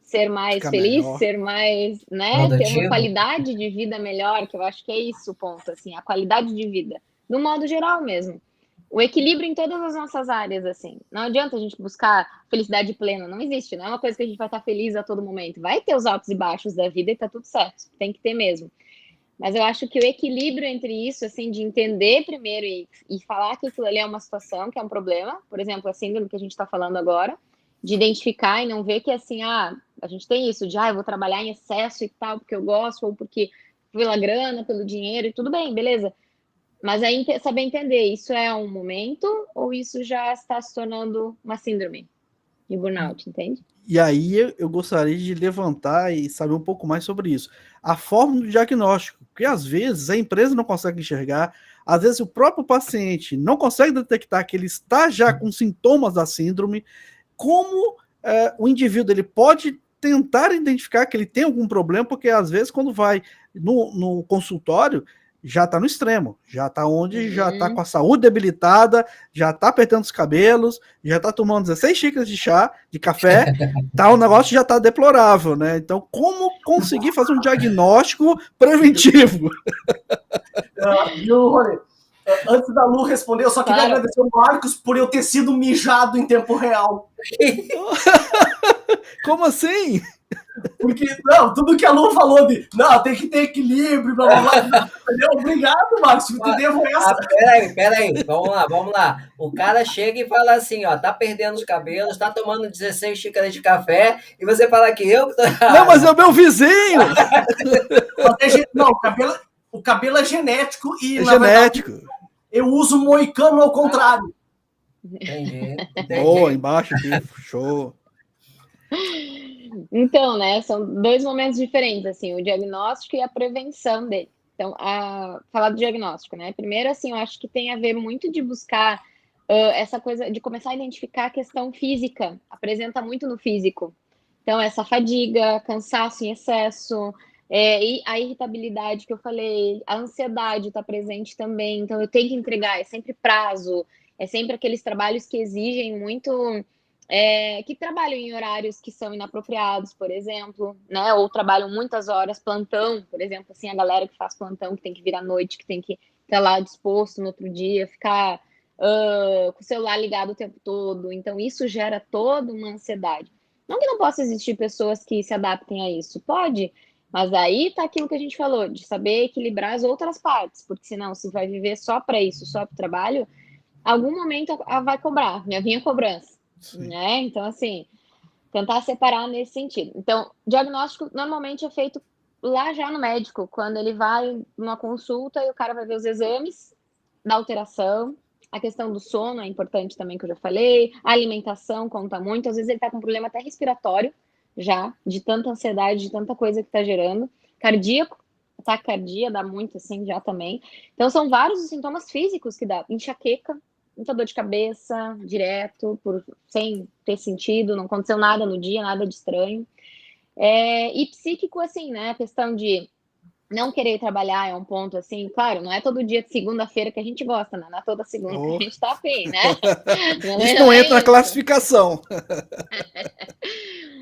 ser mais Ficar feliz, melhor. ser mais, né, ter uma Produtivo? qualidade de vida melhor, que eu acho que é isso o ponto, assim, a qualidade de vida, no modo geral mesmo. O equilíbrio em todas as nossas áreas, assim. Não adianta a gente buscar felicidade plena, não existe, não é uma coisa que a gente vai estar feliz a todo momento. Vai ter os altos e baixos da vida e tá tudo certo, tem que ter mesmo. Mas eu acho que o equilíbrio entre isso, assim, de entender primeiro e falar que aquilo ali é uma situação, que é um problema, por exemplo, a síndrome que a gente está falando agora, de identificar e não ver que, assim, a gente tem isso de, eu vou trabalhar em excesso e tal, porque eu gosto, ou porque pela grana, pelo dinheiro, e tudo bem, beleza. Mas aí saber entender, isso é um momento ou isso já está se tornando uma síndrome de burnout, entende? E aí eu gostaria de levantar e saber um pouco mais sobre isso. A forma do diagnóstico, porque às vezes a empresa não consegue enxergar, às vezes o próprio paciente não consegue detectar que ele está já com sintomas da síndrome, como o indivíduo ele pode tentar identificar que ele tem algum problema, porque às vezes quando vai no consultório, já está no extremo, já está onde já está com a saúde debilitada, já está apertando os cabelos, já está tomando 16 xícaras de chá, de café, tá, o negócio já está deplorável, né? Então, como conseguir fazer um diagnóstico preventivo? Viu, Rony? Antes da Lu responder, eu só queria agradecer o Marcos por eu ter sido mijado em tempo real. Como assim? Porque, não, tudo que a Lu falou de, não, tem que ter equilíbrio, blá, blá, blá. Obrigado, Marcos, eu te devo essa. Peraí, vamos lá. O cara chega e fala assim, ó, tá perdendo os cabelos, tá tomando 16 xícaras de café, e você fala que eu que tô errado. Não, mas é o meu vizinho! Não, o cabelo é genético e, na genético. Verdade, eu uso moicano ao contrário. Entendi. Boa, embaixo aqui, show. Então, né, são dois momentos diferentes, assim, o diagnóstico e a prevenção dele. Então, falar do diagnóstico, né, primeiro, assim, eu acho que tem a ver muito de buscar essa coisa, de começar a identificar a questão física, apresenta muito no físico. Então, essa fadiga, cansaço em excesso, e a irritabilidade que eu falei, a ansiedade está presente também, então eu tenho que entregar, é sempre prazo, é sempre aqueles trabalhos que exigem muito... que trabalham em horários que são inapropriados, por exemplo, né? Ou trabalham muitas horas, plantão, por exemplo, assim, a galera que faz plantão, que tem que vir à noite, que tem que estar lá disposto no outro dia, ficar com o celular ligado o tempo todo. Então, isso gera toda uma ansiedade. Não que não possa existir pessoas que se adaptem a isso, pode, mas aí tá aquilo que a gente falou, de saber equilibrar as outras partes, porque senão, se vai viver só para isso, só para o trabalho, algum momento vai cobrar, vai vir a cobrança. Né? Então, assim, tentar separar nesse sentido. Então, diagnóstico normalmente é feito lá já no médico, quando ele vai numa consulta e o cara vai ver os exames da alteração, a questão do sono é importante também, que eu já falei, a alimentação conta muito, às vezes ele tá com problema até respiratório, já, de tanta ansiedade, de tanta coisa que tá gerando, cardíaco, taquicardia dá muito, assim, já também. Então, são vários os sintomas físicos que dá, enxaqueca, muita dor de cabeça, direto, sem ter sentido, não aconteceu nada no dia, nada de estranho. E psíquico, assim, né? A questão de não querer trabalhar é um ponto, assim, claro, não é todo dia de segunda-feira que a gente gosta, né? Não é toda segunda que a gente tá afim, né? Isso não entra na classificação.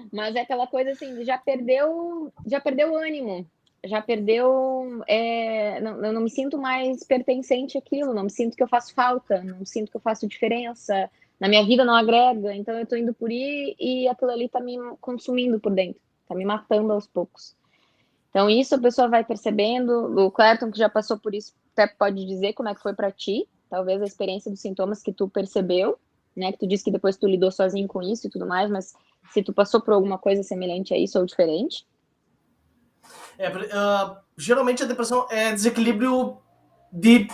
Mas é aquela coisa assim, já perdeu o ânimo, já perdeu. Eu não me sinto mais pertencente àquilo, não me sinto que eu faço falta, não me sinto que eu faço diferença, na minha vida não agrega, então eu tô indo por ir e aquilo ali tá me consumindo por dentro, tá me matando aos poucos. Então, isso a pessoa vai percebendo. O Clayton, que já passou por isso, até pode dizer como é que foi para ti, talvez a experiência dos sintomas que tu percebeu, né, que tu disse que depois tu lidou sozinho com isso e tudo mais, mas se tu passou por alguma coisa semelhante a isso ou diferente? Geralmente a depressão é desequilíbrio de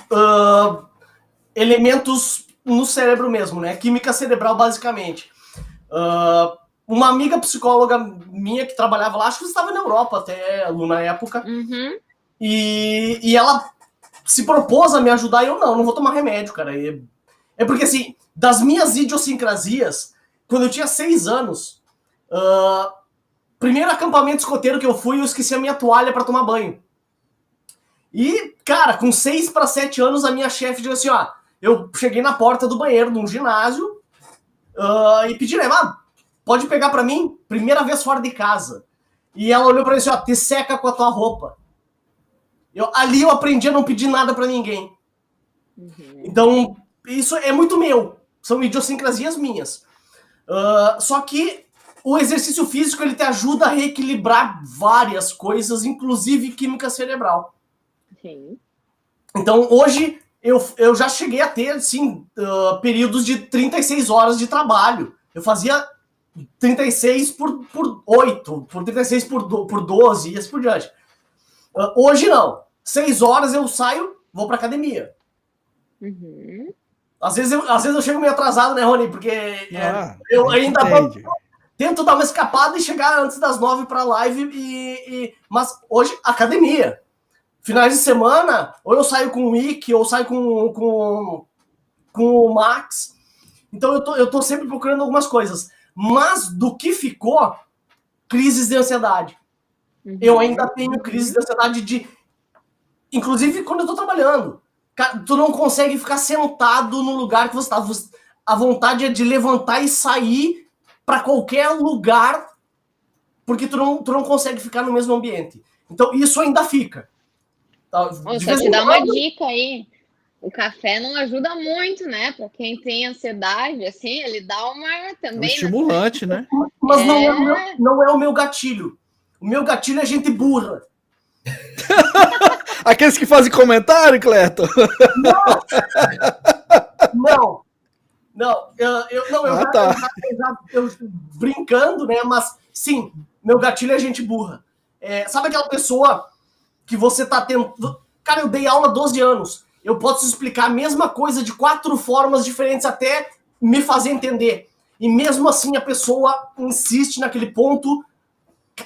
elementos no cérebro mesmo, né? Química cerebral, basicamente. Uma amiga psicóloga minha que trabalhava lá, acho que estava na Europa até, Lu, na época, e ela se propôs a me ajudar e eu não vou tomar remédio, cara. É porque, assim, das minhas idiosincrasias, quando eu tinha 6 anos, primeiro acampamento escoteiro que eu fui, eu esqueci a minha toalha para tomar banho. E, cara, com 6 para 7 anos, a minha chefe disse assim, eu cheguei na porta do banheiro de um ginásio e pedi, né, pode pegar para mim? Primeira vez fora de casa. E ela olhou para mim assim, te seca com a tua roupa. Ali eu aprendi a não pedir nada para ninguém. Então, isso é muito meu. São idiosincrasias minhas. Só que o exercício físico, ele te ajuda a reequilibrar várias coisas, inclusive química cerebral. Sim. Então, hoje, eu já cheguei a ter, assim, períodos de 36 horas de trabalho. Eu fazia 36 por 8, por 36 por 12 e assim por diante. Hoje, não. 6 horas eu saio, vou pra academia. Às vezes eu chego meio atrasado, né, Rony? Porque eu ainda tento dar uma escapada e chegar antes das 9 pra live. Mas hoje, academia. Finais de semana, ou eu saio com o Mick, ou saio com o Max. Então eu tô sempre procurando algumas coisas. Mas do que ficou, crises de ansiedade. Eu ainda tenho crises de ansiedade inclusive quando eu tô trabalhando. Cara, tu não consegue ficar sentado no lugar que você tá. A vontade é de levantar e sair para qualquer lugar, porque tu não consegue ficar no mesmo ambiente. Então isso ainda fica. Só te dar uma dica aí. O café não ajuda muito, né? Para quem tem ansiedade, assim, ele dá uma também. Um estimulante, né? Mas não é o meu gatilho. O meu gatilho é gente burra. Aqueles que fazem comentário, Cleton? Não. Eu brincando, né? Mas sim, meu gatilho é gente burra. Sabe aquela pessoa que você tá tentando. Cara, eu dei aula há 12 anos. Eu posso explicar a mesma coisa de 4 formas diferentes até me fazer entender. E mesmo assim a pessoa insiste naquele ponto.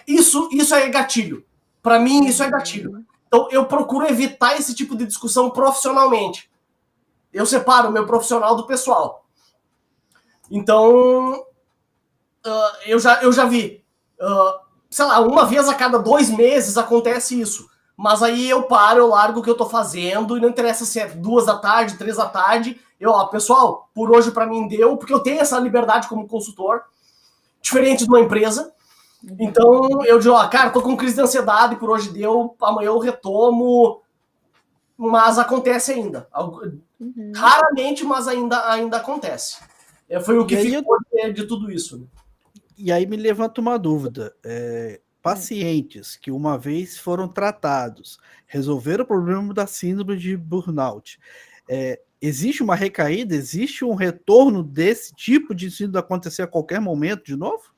Isso é gatilho. Para mim, isso é gatilho. Então, eu procuro evitar esse tipo de discussão profissionalmente. Eu separo o meu profissional do pessoal. Então, eu já vi. Sei lá, uma vez a cada 2 meses acontece isso. Mas aí eu paro, eu largo o que eu tô fazendo, e não interessa se é 2 da tarde, 3 da tarde. Pessoal, por hoje para mim deu, porque eu tenho essa liberdade como consultor, diferente de uma empresa. Então, eu digo, cara, tô com crise de ansiedade, por hoje deu, amanhã eu retomo, mas acontece ainda. Raramente, mas ainda acontece. Foi o que ficou de tudo isso. Né? E aí me levanta uma dúvida. Pacientes que uma vez foram tratados, resolveram o problema da síndrome de burnout, existe uma recaída, existe um retorno desse tipo de síndrome acontecer a qualquer momento de novo?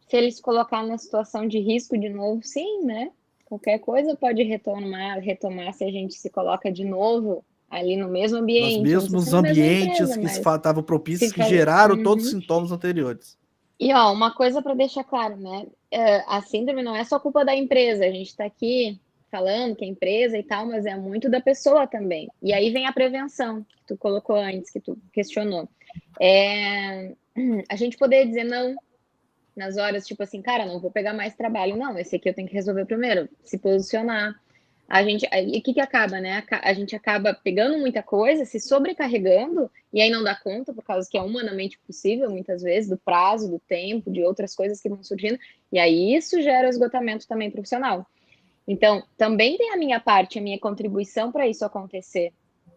Se eles se colocar numa situação de risco de novo, sim, né? Qualquer coisa pode retomar se a gente se coloca de novo ali no mesmo ambiente. Nos mesmos ambientes que estavam propícios, que geraram todos os sintomas anteriores. E, uma coisa para deixar claro, né? A síndrome não é só culpa da empresa. A gente está aqui falando que é empresa e tal, mas é muito da pessoa também. E aí vem a prevenção, que tu colocou antes, que tu questionou. A gente poder dizer não nas horas, tipo assim, cara, não vou pegar mais trabalho, não, esse aqui eu tenho que resolver primeiro, se posicionar. E o que acaba, né? A gente acaba pegando muita coisa, se sobrecarregando, e aí não dá conta, por causa que é humanamente possível, muitas vezes, do prazo, do tempo, de outras coisas que vão surgindo, e aí isso gera esgotamento também profissional. Então, também tem a minha parte, a minha contribuição para isso acontecer,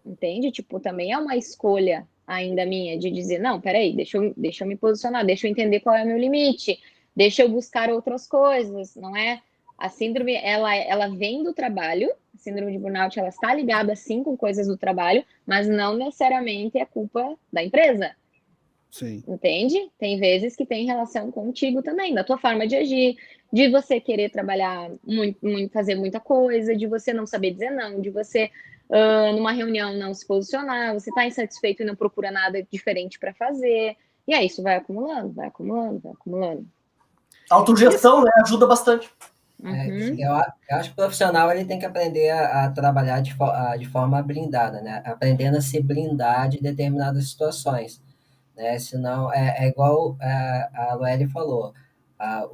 entende? Tipo, também é uma escolha ainda minha de dizer, não, peraí, deixa eu me posicionar, deixa eu entender qual é o meu limite, deixa eu buscar outras coisas, não é? A síndrome, ela vem do trabalho, síndrome de burnout, ela está ligada, sim, com coisas do trabalho, mas não necessariamente é culpa da empresa. Sim. Entende? Tem vezes que tem relação contigo também, da tua forma de agir, de você querer trabalhar muito, fazer muita coisa, de você não saber dizer não, de você, numa reunião, não se posicionar, você tá insatisfeito e não procura nada diferente para fazer. E aí isso vai acumulando, vai acumulando, vai acumulando. Autogestão, né, ajuda bastante. Uhum. Eu acho que o profissional ele tem que aprender a trabalhar de forma blindada, né? Aprendendo a se blindar de determinadas situações, né? Senão, é igual a Lueli falou,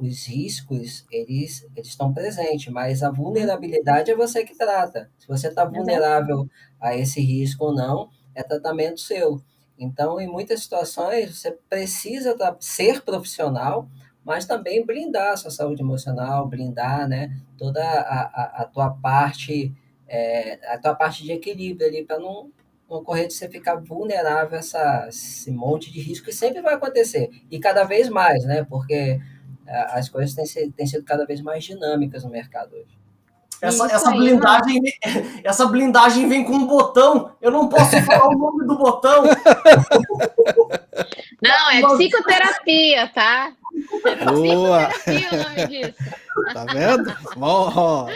os riscos, eles estão presentes, mas a vulnerabilidade é você que trata. Se você está vulnerável a esse risco ou não, é tratamento seu. Então, em muitas situações, você precisa ser profissional, mas também blindar a sua saúde emocional, blindar, né, toda a tua parte, a tua parte de equilíbrio ali, para não ocorrer de você ficar vulnerável a esse monte de risco que sempre vai acontecer. E cada vez mais, né, porque as coisas têm sido cada vez mais dinâmicas no mercado hoje. Essa blindagem vem com um botão. Eu não posso falar o nome do botão. Não, é psicoterapia, tá? Boa! Psicoterapia o nome disso. Tá vendo?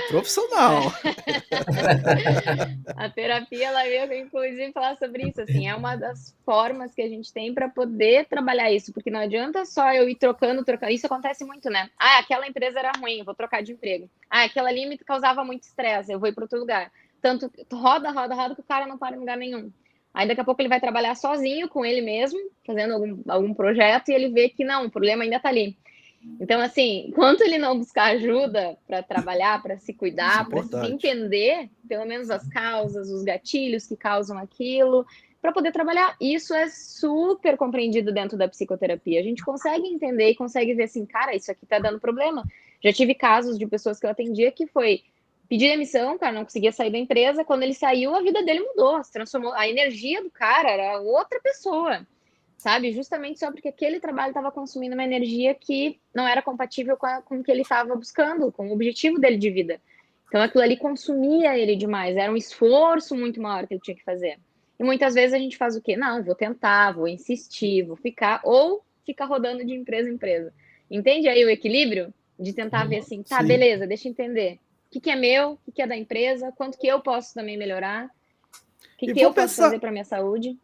Profissional. A terapia, ela veio, inclusive, falar sobre isso, assim, é uma das formas que a gente tem para poder trabalhar isso, porque não adianta só eu ir trocando, isso acontece muito, né? Ah, aquela empresa era ruim, eu vou trocar de emprego. Ah, aquela ali me causava muito estresse, eu vou ir para outro lugar. Tanto roda, que o cara não para em lugar nenhum. Aí daqui a pouco ele vai trabalhar sozinho com ele mesmo, fazendo algum projeto, e ele vê que não, o problema ainda tá ali. Então, assim, enquanto ele não buscar ajuda para trabalhar, para se cuidar, para se entender, pelo menos as causas, os gatilhos que causam aquilo, para poder trabalhar, isso é super compreendido dentro da psicoterapia. A gente consegue entender e consegue ver assim, cara, isso aqui tá dando problema. Já tive casos de pessoas que eu atendia que foi pedir demissão, o cara não conseguia sair da empresa, quando ele saiu, a vida dele mudou, se transformou, a energia do cara era outra pessoa. Sabe? Justamente só porque aquele trabalho estava consumindo uma energia que não era compatível com o que ele estava buscando, com o objetivo dele de vida. Então aquilo ali consumia ele demais, era um esforço muito maior que ele tinha que fazer. E muitas vezes a gente faz o quê? Não, vou tentar, vou insistir, vou ficar, ou ficar rodando de empresa em empresa. Entende aí o equilíbrio? De tentar ver assim, tá, beleza, deixa eu entender. O que é meu, o que é da empresa, quanto que eu posso também melhorar, o que eu posso fazer para minha saúde.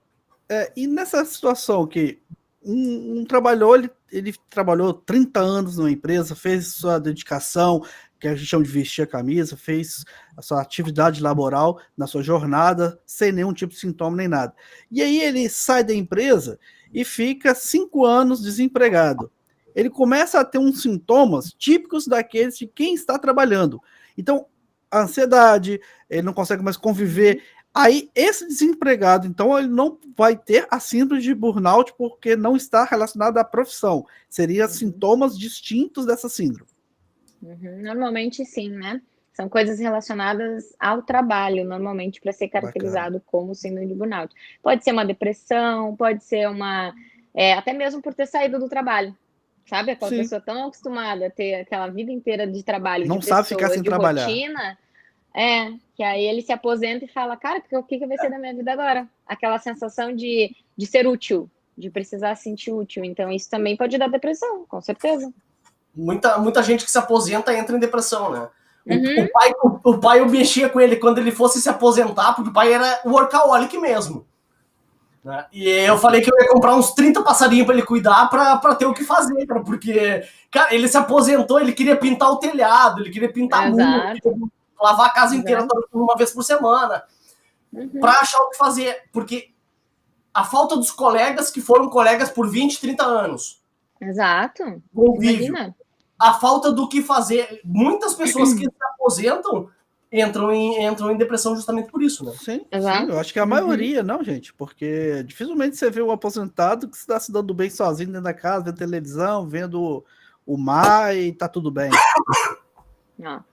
E nessa situação que um trabalhou, ele trabalhou 30 anos numa empresa, fez sua dedicação, que a gente chama de vestir a camisa, fez a sua atividade laboral na sua jornada, sem nenhum tipo de sintoma nem nada. E aí ele sai da empresa e fica 5 anos desempregado. Ele começa a ter uns sintomas típicos daqueles de quem está trabalhando. Então, a ansiedade, ele não consegue mais conviver. Aí, esse desempregado, então, ele não vai ter a síndrome de burnout porque não está relacionado à profissão. Seriam sintomas distintos dessa síndrome. Normalmente, sim, né? São coisas relacionadas ao trabalho, normalmente, para ser caracterizado como síndrome de burnout. Pode ser uma depressão, pode ser uma... até mesmo por ter saído do trabalho. Sabe? Aquela pessoa tão acostumada a ter aquela vida inteira de trabalho, não de sabe ficar sem trabalhar. Rotina... que aí ele se aposenta e fala, cara, o que vai ser da minha vida agora? Aquela sensação de ser útil, de precisar se sentir útil. Então, isso também pode dar depressão, com certeza. Muita gente que se aposenta entra em depressão, né? O pai eu mexia com ele quando ele fosse se aposentar, porque o pai era workaholic mesmo. Né? E eu falei que eu ia comprar uns 30 passarinhos para ele cuidar para ter o que fazer, cara, porque, cara, ele se aposentou, ele queria pintar o telhado, ele queria pintar muito, lavar a casa inteira uma vez por semana, para achar o que fazer, porque a falta dos colegas que foram colegas por 20, 30 anos. Exato. Convívio. Imagina. A falta do que fazer. Muitas pessoas que se aposentam entram em depressão justamente por isso, né? Sim, eu acho que a maioria, não, gente, porque dificilmente você vê um aposentado que está se dando bem sozinho dentro da casa, vendo televisão, vendo o mar e tá tudo bem. Não.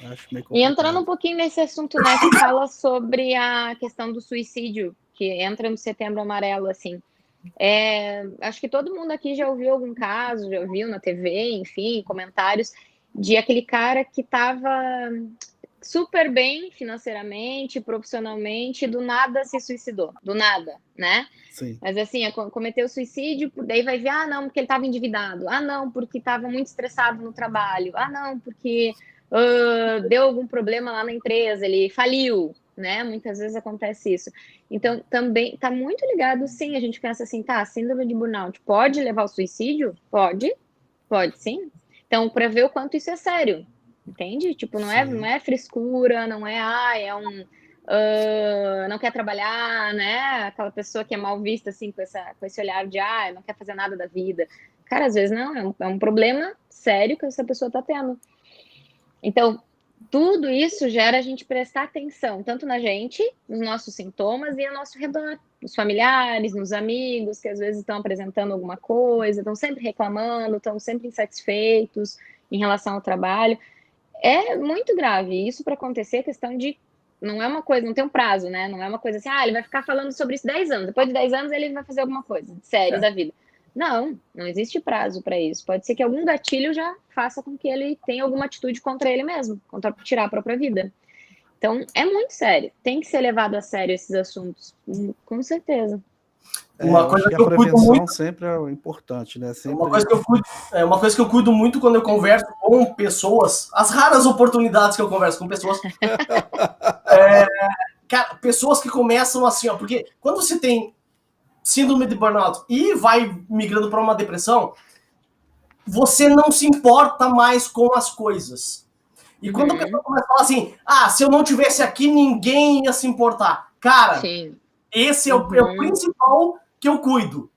Acho meio complicado. E entrando um pouquinho nesse assunto, né, que fala sobre a questão do suicídio, que entra no Setembro Amarelo, assim. Acho que todo mundo aqui já ouviu algum caso, já ouviu na TV, enfim, comentários, de aquele cara que estava super bem financeiramente, profissionalmente, do nada se suicidou, do nada, né? Sim. Mas assim, cometeu suicídio, daí vai ver, ah, não, porque ele estava endividado, ah, não, porque estava muito estressado no trabalho, ah, não, porque deu algum problema lá na empresa, ele faliu, né? Muitas vezes acontece isso. Então, também está muito ligado, sim, a gente pensa assim, tá, síndrome de burnout pode levar ao suicídio? Pode sim. Então, para ver o quanto isso é sério, entende? Tipo, não é frescura, não é, não quer trabalhar, né? Aquela pessoa que é mal vista, assim, com esse olhar de, não quer fazer nada da vida. Cara, às vezes não, é um problema sério que essa pessoa tá tendo. Então, tudo isso gera a gente prestar atenção, tanto na gente, nos nossos sintomas e ao nosso redor, nos familiares, nos amigos, que às vezes estão apresentando alguma coisa, estão sempre reclamando, estão sempre insatisfeitos em relação ao trabalho. É muito grave. Isso para acontecer, a questão de. Não é uma coisa, não tem um prazo, né? Não é uma coisa assim, ele vai ficar falando sobre isso 10 anos. Depois de 10 anos ele vai fazer alguma coisa sério da vida. Não existe prazo para isso. Pode ser que algum gatilho já faça com que ele tenha alguma atitude contra ele mesmo, contra tirar a própria vida. Então, é muito sério. Tem que ser levado a sério esses assuntos, com certeza. Uma coisa que a prevenção sempre é importante, né? Sempre... Uma coisa que eu cuido muito quando eu converso com pessoas, as raras oportunidades que eu converso com pessoas, cara, pessoas que começam assim, ó, porque quando você tem síndrome de burnout e vai migrando para uma depressão, você não se importa mais com as coisas. E quando a pessoa começa a falar assim, se eu não tivesse aqui, ninguém ia se importar. Cara, sim. Esse é o principal que eu cuido.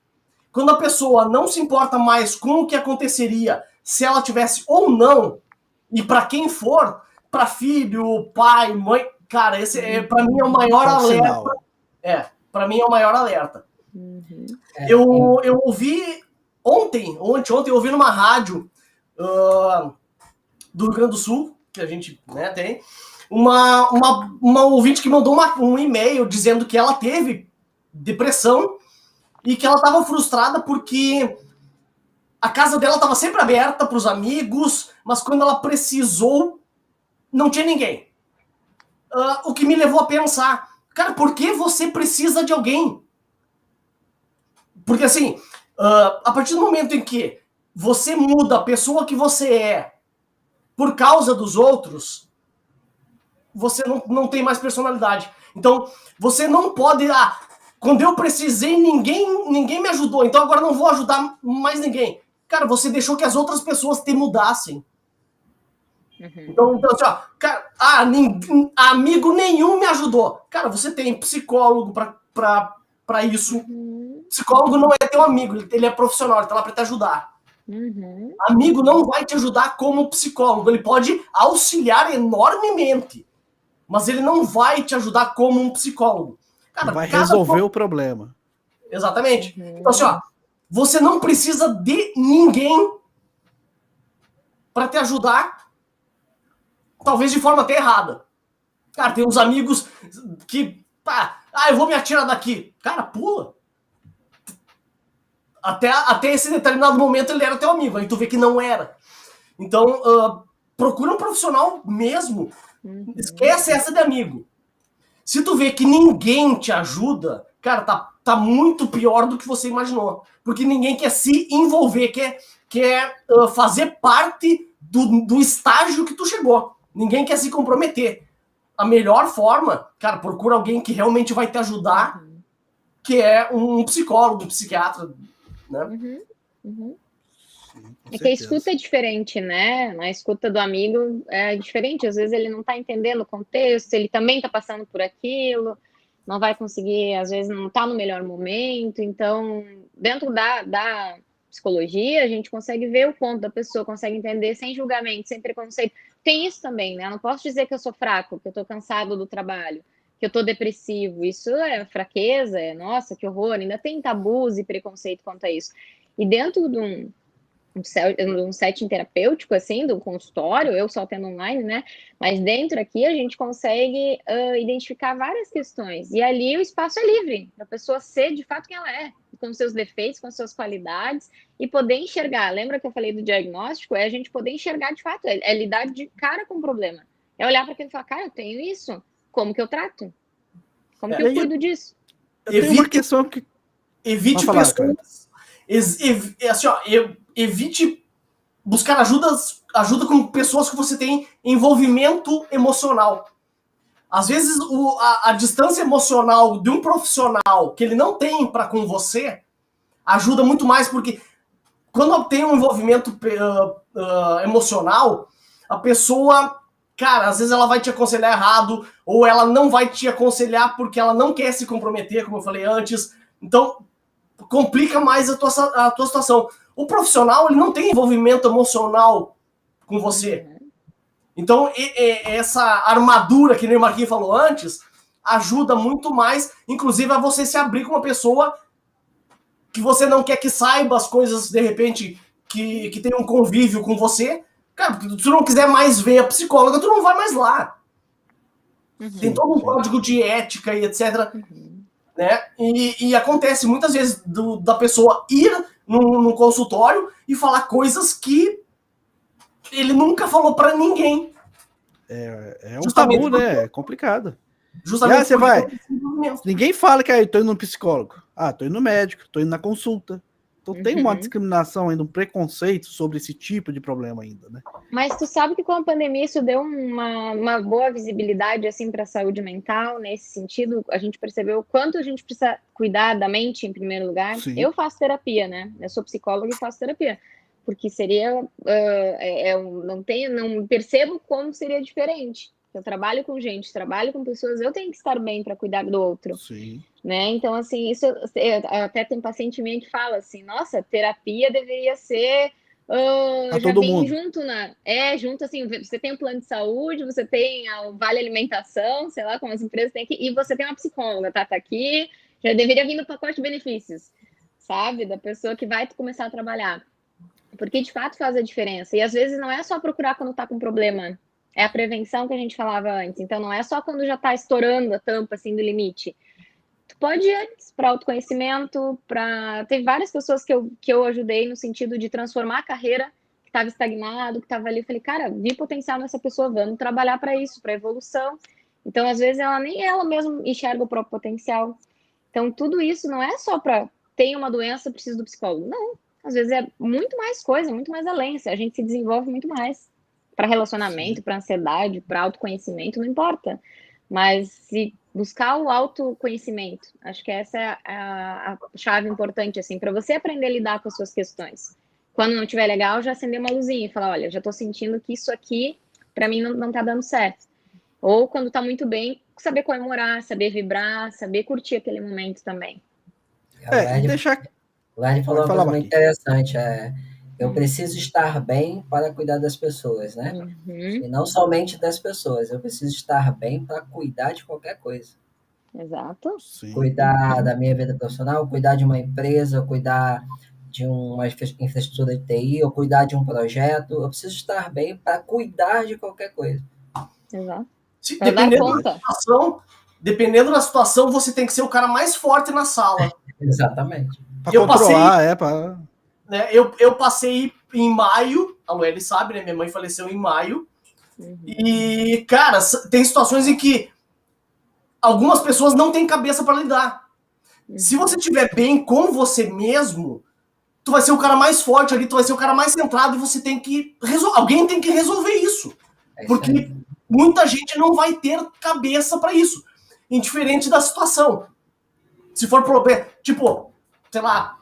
Quando a pessoa não se importa mais com o que aconteceria se ela tivesse ou não, e para quem for, para filho, pai, mãe, cara, esse para mim é o maior alerta. Para mim é o maior alerta. Eu ouvi ontem eu ouvi numa rádio do Rio Grande do Sul, que a gente, né, tem, uma ouvinte que mandou um e-mail dizendo que ela teve depressão e que ela estava frustrada porque a casa dela estava sempre aberta para os amigos, mas quando ela precisou, não tinha ninguém. O que me levou a pensar, cara, por que você precisa de alguém? Porque assim, a partir do momento em que você muda a pessoa que você é por causa dos outros, você não tem mais personalidade. Então, você não pode... quando eu precisei, ninguém me ajudou, então agora não vou ajudar mais ninguém. Cara, você deixou que as outras pessoas te mudassem. Então assim, ó, cara, amigo nenhum me ajudou. Cara, você tem psicólogo pra isso. Psicólogo não é teu amigo, ele é profissional, ele tá lá pra te ajudar. Amigo não vai te ajudar como psicólogo, ele pode auxiliar enormemente, mas ele não vai te ajudar como um psicólogo. Cara, vai resolver o problema. Exatamente. Então assim, ó, você não precisa de ninguém para te ajudar, talvez de forma até errada. Cara, tem uns amigos que, eu vou me atirar daqui. Cara, pula. Até esse determinado momento ele era teu amigo, aí tu vê que não era. Então, procura um profissional mesmo. Esquece essa de amigo. Se tu vê que ninguém te ajuda, cara, tá muito pior do que você imaginou. Porque ninguém quer se envolver, quer fazer parte do estágio que tu chegou. Ninguém quer se comprometer. A melhor forma, cara, procura alguém que realmente vai te ajudar, que é um psicólogo, um psiquiatra, né? Sim, é que a escuta é diferente, né? A escuta do amigo é diferente. Às vezes ele não está entendendo o contexto, ele também está passando por aquilo, não vai conseguir, às vezes não está no melhor momento. Então, dentro da psicologia, a gente consegue ver o ponto da pessoa, consegue entender sem julgamento, sem preconceito. Tem isso também, né? Eu não posso dizer que eu sou fraco, que eu estou cansado do trabalho, que eu estou depressivo. Isso é fraqueza, nossa, que horror. Ainda tem tabus e preconceito quanto a isso. E dentro de um setting terapêutico, assim, do consultório, eu só tendo online, né? Mas dentro aqui a gente consegue identificar várias questões. E ali o espaço é livre, para a pessoa ser de fato quem ela é, com seus defeitos, com suas qualidades, e poder enxergar. Lembra que eu falei do diagnóstico? É a gente poder enxergar de fato, é lidar de cara com o problema. É olhar para aquilo e falar, cara, eu tenho isso, como que eu trato? Como que eu cuido disso? Eu tenho uma questão que... Evite falar, pessoas... assim, ó, evite buscar ajuda com pessoas que você tem envolvimento emocional. Às vezes, a distância emocional de um profissional que ele não tem para com você ajuda muito mais, porque quando tem um envolvimento emocional, a pessoa, cara, às vezes ela vai te aconselhar errado, ou ela não vai te aconselhar porque ela não quer se comprometer, como eu falei antes. Então, complica mais a tua situação. O profissional, ele não tem envolvimento emocional com você. Então, essa armadura, que nem o Marquinhos falou antes, ajuda muito mais, inclusive, a você se abrir com uma pessoa que você não quer que saiba as coisas, de repente, que tem um convívio com você. Cara, se tu não quiser mais ver a psicóloga, tu não vai mais lá. Tem todo um código de ética e etc. Né? E acontece muitas vezes da pessoa ir num consultório e falar coisas que ele nunca falou pra ninguém. É um tabu, né? É complicado. Justamente você vai. Ninguém fala que eu tô indo no psicólogo. Tô indo no médico, tô indo na consulta. Então tem uma discriminação ainda, um preconceito sobre esse tipo de problema ainda, né? Mas tu sabe que com a pandemia isso deu uma boa visibilidade assim para a saúde mental, nesse sentido, a gente percebeu o quanto a gente precisa cuidar da mente em primeiro lugar. Sim. Eu faço terapia, né? Eu sou psicóloga e faço terapia, porque seria não percebo como seria diferente. Eu trabalho com gente, trabalho com pessoas, eu tenho que estar bem para cuidar do outro. Sim. Né? Então, assim, isso até tem paciente minha que fala assim, nossa, terapia deveria ser já todo bem mundo. junto, né? Junto assim, você tem um plano de saúde, você tem o vale alimentação, sei lá, como as empresas têm aqui, e você tem uma psicóloga, tá aqui, já deveria vir no pacote de benefícios, sabe? Da pessoa que vai começar a trabalhar. Porque de fato faz a diferença. E às vezes não é só procurar quando tá com problema, é a prevenção que a gente falava antes. Então não é só quando já tá estourando a tampa assim do limite. Tu pode ir antes para autoconhecimento, teve várias pessoas que eu ajudei no sentido de transformar a carreira, que estava estagnado, que estava ali, eu falei, cara, vi potencial nessa pessoa, vamos trabalhar para isso, para evolução. Então, às vezes, nem ela mesma enxerga o próprio potencial. Então, tudo isso não é só para ter uma doença, preciso do psicólogo. Não, às vezes é muito mais coisa, muito mais além, a gente se desenvolve muito mais para relacionamento, para ansiedade, para autoconhecimento, não importa. Mas se buscar o autoconhecimento, acho que essa é a chave importante, assim, para você aprender a lidar com as suas questões. Quando não estiver legal, já acender uma luzinha e falar, olha, já estou sentindo que isso aqui, para mim, não está dando certo. Ou quando está muito bem, saber comemorar, saber vibrar, saber curtir aquele momento também. O Lerner falou uma coisa muito interessante, eu preciso estar bem para cuidar das pessoas, né? E não somente das pessoas, eu preciso estar bem para cuidar de qualquer coisa. Exato. Sim. Cuidar da minha vida profissional, cuidar de uma empresa, cuidar de uma infraestrutura de TI, ou cuidar de um projeto. Eu preciso estar bem para cuidar de qualquer coisa. Exato. Dependendo da situação, você tem que ser o cara mais forte na sala. Exatamente. Para controlar, Eu passei em maio, a Lueli sabe, né? Minha mãe faleceu em maio. E, cara, tem situações em que algumas pessoas não têm cabeça para lidar. Se você estiver bem com você mesmo, tu vai ser o cara mais forte ali, tu vai ser o cara mais centrado e você tem que alguém tem que resolver isso. Porque muita gente não vai ter cabeça para isso. Indiferente da situação. Se for problema, tipo, sei lá,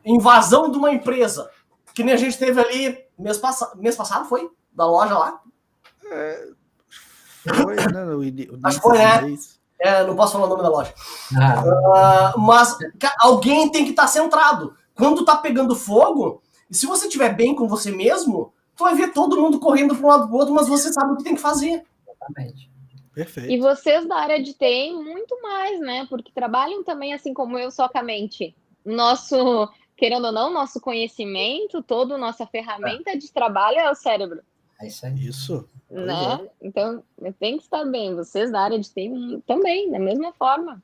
invasão de uma empresa, que nem a gente teve ali mês passado, foi? Da loja lá? Foi, né? Acho que foi, né? Não posso falar o nome da loja. Mas alguém tem que estar centrado. Quando tá pegando fogo, e se você estiver bem com você mesmo, tu vai ver todo mundo correndo para um lado pro outro, mas você sabe o que tem que fazer. Exatamente. Perfeito. E vocês da área de TI, muito mais, né? Porque trabalham também, assim como eu, só com a mente. Querendo ou não, nosso conhecimento, toda a nossa ferramenta de trabalho é o cérebro. É isso aí. Isso. Né? Então, tem que estar bem. Vocês da área de TI também, da mesma forma.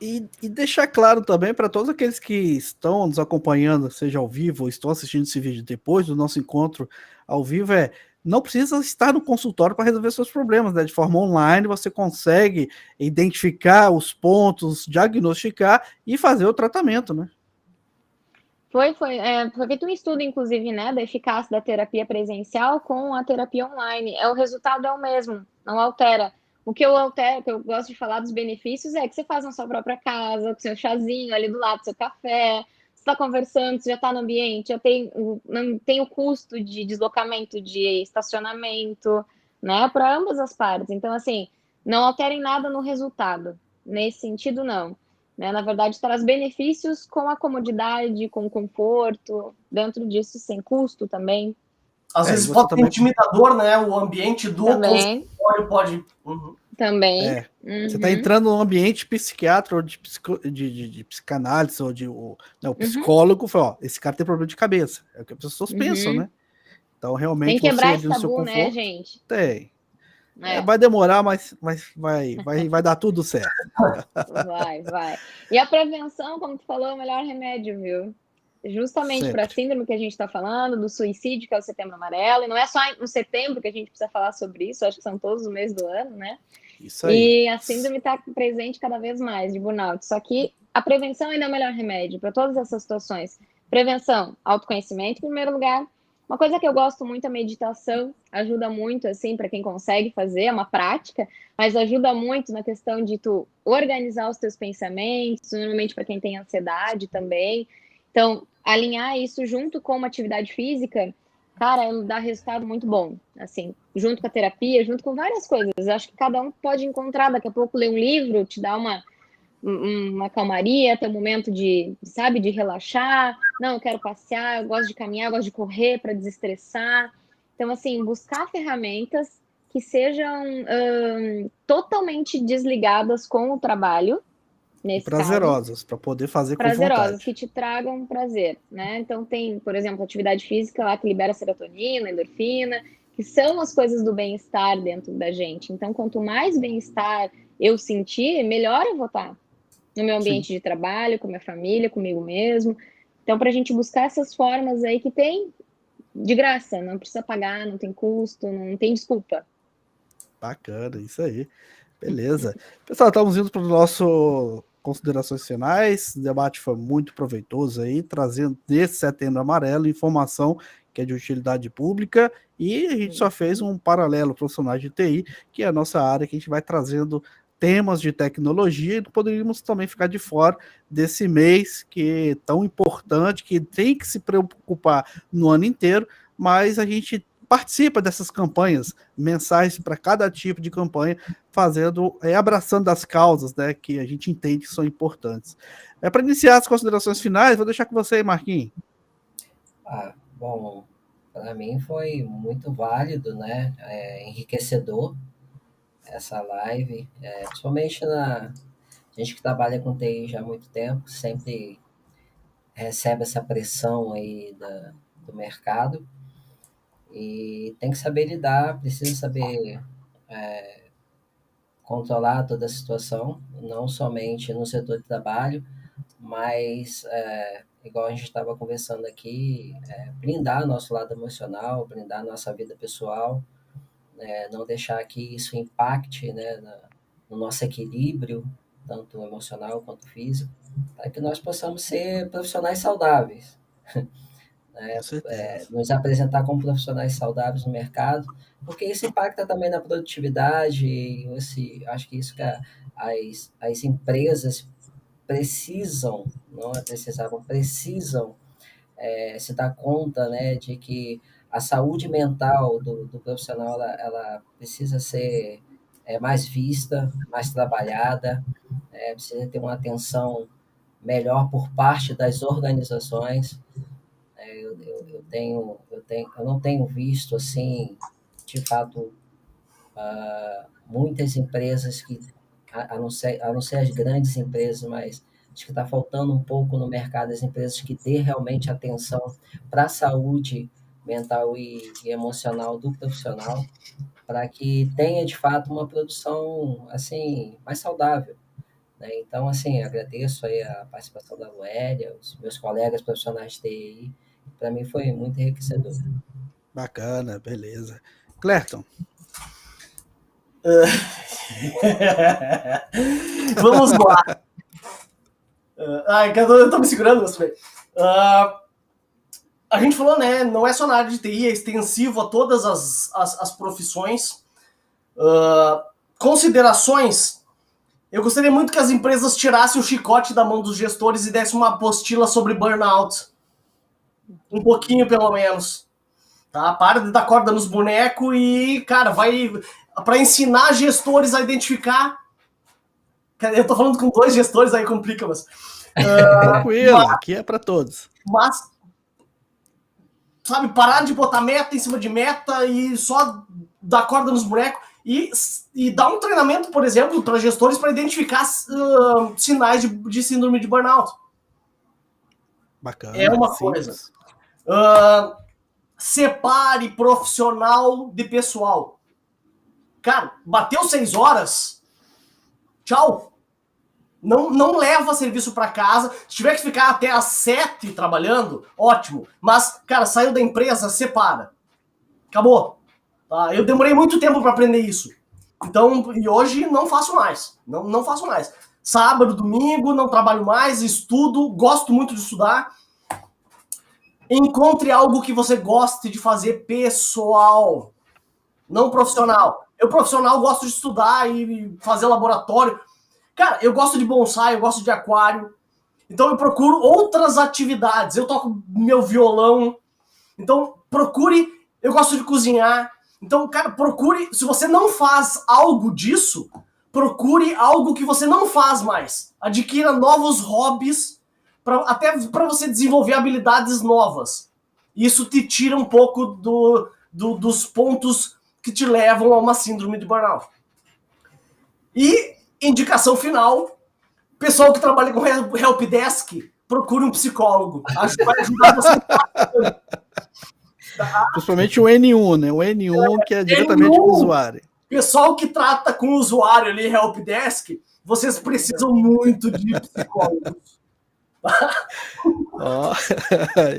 E deixar claro também para todos aqueles que estão nos acompanhando, seja ao vivo ou estão assistindo esse vídeo depois do nosso encontro ao vivo, não precisa estar no consultório para resolver seus problemas, né? De forma online, você consegue identificar os pontos, diagnosticar e fazer o tratamento, né? Foi feito um estudo, inclusive, né, da eficácia da terapia presencial com a terapia online. O resultado é o mesmo, não altera. O que eu altero, que eu gosto de falar dos benefícios, é que você faz na sua própria casa, com seu chazinho ali do lado, seu café, você está conversando, você já está no ambiente, não tem o custo de deslocamento, de estacionamento, né, para ambas as partes. Então, assim, não alterem nada no resultado. Nesse sentido, não. Né? Na verdade, traz benefícios com a comodidade, com o conforto, dentro disso, sem custo também. Às vezes pode ser intimidador, né? O ambiente do consultório pode... Também. Você está entrando num ambiente psiquiatra ou de psicanálise, ou o psicólogo fala, ó, esse cara tem problema de cabeça. É o que as pessoas pensam, né? Então, realmente, tem que quebrar você esse no seu tabu, conforto, né, gente? Tem. Vai demorar, mas vai dar tudo certo. Vai. E a prevenção, como tu falou, é o melhor remédio, viu? Justamente para a síndrome que a gente está falando, do suicídio, que é o Setembro Amarelo, e não é só no setembro que a gente precisa falar sobre isso, acho que são todos os meses do ano, né? Isso aí. E a síndrome está presente cada vez mais de burnout. Só que a prevenção ainda é o melhor remédio para todas essas situações. Prevenção, autoconhecimento em primeiro lugar. Uma coisa que eu gosto muito é a meditação, ajuda muito, assim, para quem consegue fazer, é uma prática, mas ajuda muito na questão de tu organizar os teus pensamentos, normalmente para quem tem ansiedade também. Então, alinhar isso junto com uma atividade física, cara, dá resultado muito bom, assim, junto com a terapia, junto com várias coisas. Acho que cada um pode encontrar, daqui a pouco ler um livro, te dá uma calmaria, ter um momento de, sabe, de relaxar. Não, eu quero passear, eu gosto de caminhar, eu gosto de correr para desestressar. Então, assim, buscar ferramentas que sejam totalmente desligadas com o trabalho, nesse prazerosas, para poder fazer com vontade. Prazerosas, que te tragam prazer, né? Então tem, por exemplo, atividade física lá que libera serotonina, endorfina, que são as coisas do bem-estar dentro da gente. Então, quanto mais bem-estar eu sentir, melhor eu vou estar no meu ambiente de trabalho, com minha família, comigo mesmo. Então, para a gente buscar essas formas aí que tem de graça, não precisa pagar, não tem custo, não tem desculpa. Bacana, isso aí. Beleza. Pessoal, estamos indo para o nosso considerações finais. O debate foi muito proveitoso aí, trazendo desse Setembro Amarelo informação que é de utilidade pública, e a gente só fez um paralelo profissional de TI, que é a nossa área, que a gente vai trazendo temas de tecnologia, e poderíamos também ficar de fora desse mês que é tão importante, que tem que se preocupar no ano inteiro, mas a gente participa dessas campanhas mensais para cada tipo de campanha, abraçando as causas, né, que a gente entende que são importantes. Para iniciar as considerações finais, vou deixar com você, Marquinhos. Bom, para mim foi muito válido, né, enriquecedor essa live, principalmente a gente que trabalha com TI já há muito tempo, sempre recebe essa pressão aí do mercado, e tem que saber lidar, precisa saber controlar toda a situação, não somente no setor de trabalho, mas, igual a gente estava conversando aqui, blindar nosso lado emocional, blindar nossa vida pessoal, não deixar que isso impacte, né, no nosso equilíbrio, tanto emocional quanto físico, para que nós possamos ser profissionais saudáveis. Nos apresentar como profissionais saudáveis no mercado, porque isso impacta também na produtividade. Acho que isso que as empresas precisam, não precisam se dar conta, né, de que a saúde mental do profissional ela precisa ser mais vista, mais trabalhada, precisa ter uma atenção melhor por parte das organizações. Eu não tenho visto assim, de fato, muitas empresas que, a não ser as grandes empresas, mas acho que está faltando um pouco no mercado as empresas que dê realmente atenção para a saúde mental e emocional do profissional, para que tenha de fato uma produção assim mais saudável. Né? Então, assim, agradeço aí a participação da Luélia, os meus colegas profissionais de TI. Para mim foi muito enriquecedor. Bacana, beleza. Clerton. Vamos lá. Eu tô me segurando, mas bem. A gente falou, né? Não é só na área de TI, é extensivo a todas as profissões. Considerações. Eu gostaria muito que as empresas tirassem o chicote da mão dos gestores e dessem uma apostila sobre burnout. Um pouquinho, pelo menos. Tá? Para de dar corda nos bonecos e, cara, vai para ensinar gestores a identificar. Eu tô falando com 2 gestores, aí complica, mas... Tranquilo, aqui é para todos. Mas, sabe, parar de botar meta em cima de meta e só dar corda nos bonecos e dar um treinamento, por exemplo, para gestores para identificar sinais de síndrome de burnout. Bacana. É uma coisa. Separe profissional de pessoal. Cara, bateu 6 horas, tchau. Não leva serviço para casa. Se tiver que ficar até às 7 trabalhando, ótimo. Mas, cara, saiu da empresa, separa. Acabou. Tá? Eu demorei muito tempo para aprender isso. Então, e hoje não faço mais. Não faço mais. Sábado, domingo, não trabalho mais, estudo, gosto muito de estudar. Encontre algo que você goste de fazer pessoal, não profissional. Eu, profissional, gosto de estudar e fazer laboratório. Cara, eu gosto de bonsai, eu gosto de aquário. Então eu procuro outras atividades. Eu toco meu violão. Então procure... Eu gosto de cozinhar. Então, cara, procure... Se você não faz algo disso, procure algo que você não faz mais. Adquira novos hobbies, até para você desenvolver habilidades novas. Isso te tira um pouco dos pontos que te levam a uma síndrome de burnout. E... indicação final, pessoal que trabalha com helpdesk, procure um psicólogo. Acho que vai ajudar você. Principalmente o N1, né? O N1 que é diretamente com o usuário. Pessoal que trata com o usuário ali, helpdesk, vocês precisam muito de psicólogos.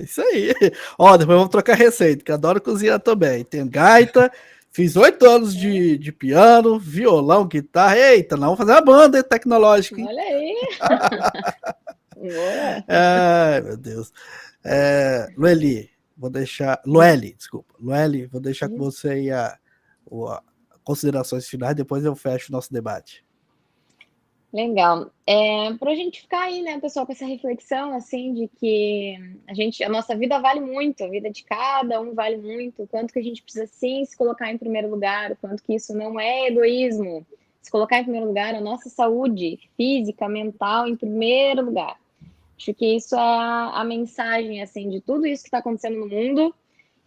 Isso aí. Depois vamos trocar receita, que eu adoro cozinhar também. Tem gaita. Fiz 8 anos de piano, violão, guitarra. Eita, não, vamos fazer uma banda tecnológica, hein? Olha aí. Ai, meu Deus. Lueli, vou deixar com você aí considerações finais, depois eu fecho o nosso debate. Legal. Para a gente ficar aí, né, pessoal, com essa reflexão, assim, de que a nossa vida vale muito, a vida de cada um vale muito, o quanto que a gente precisa, sim, se colocar em primeiro lugar, o quanto que isso não é egoísmo. Se colocar em primeiro lugar, a nossa saúde física, mental, em primeiro lugar. Acho que isso é a mensagem, assim, de tudo isso que está acontecendo no mundo,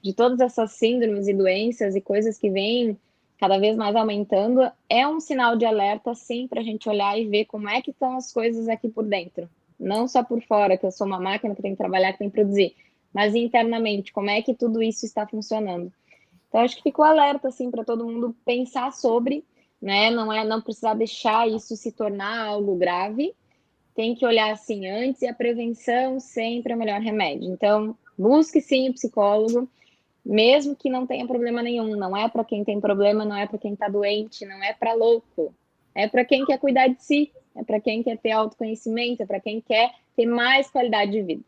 de todas essas síndromes e doenças e coisas que vêm cada vez mais aumentando, é um sinal de alerta, sim, para a gente olhar e ver como é que estão as coisas aqui por dentro. Não só por fora, que eu sou uma máquina que tem que trabalhar, que tem que produzir, mas internamente, como é que tudo isso está funcionando. Então, acho que ficou alerta, assim, para todo mundo pensar sobre, né? Não precisar deixar isso se tornar algo grave, tem que olhar, assim, antes, e a prevenção sempre é o melhor remédio. Então, busque, sim, o psicólogo, mesmo que não tenha problema nenhum. Não é para quem tem problema, não é para quem está doente, não é para louco. É para quem quer cuidar de si, é para quem quer ter autoconhecimento, é para quem quer ter mais qualidade de vida.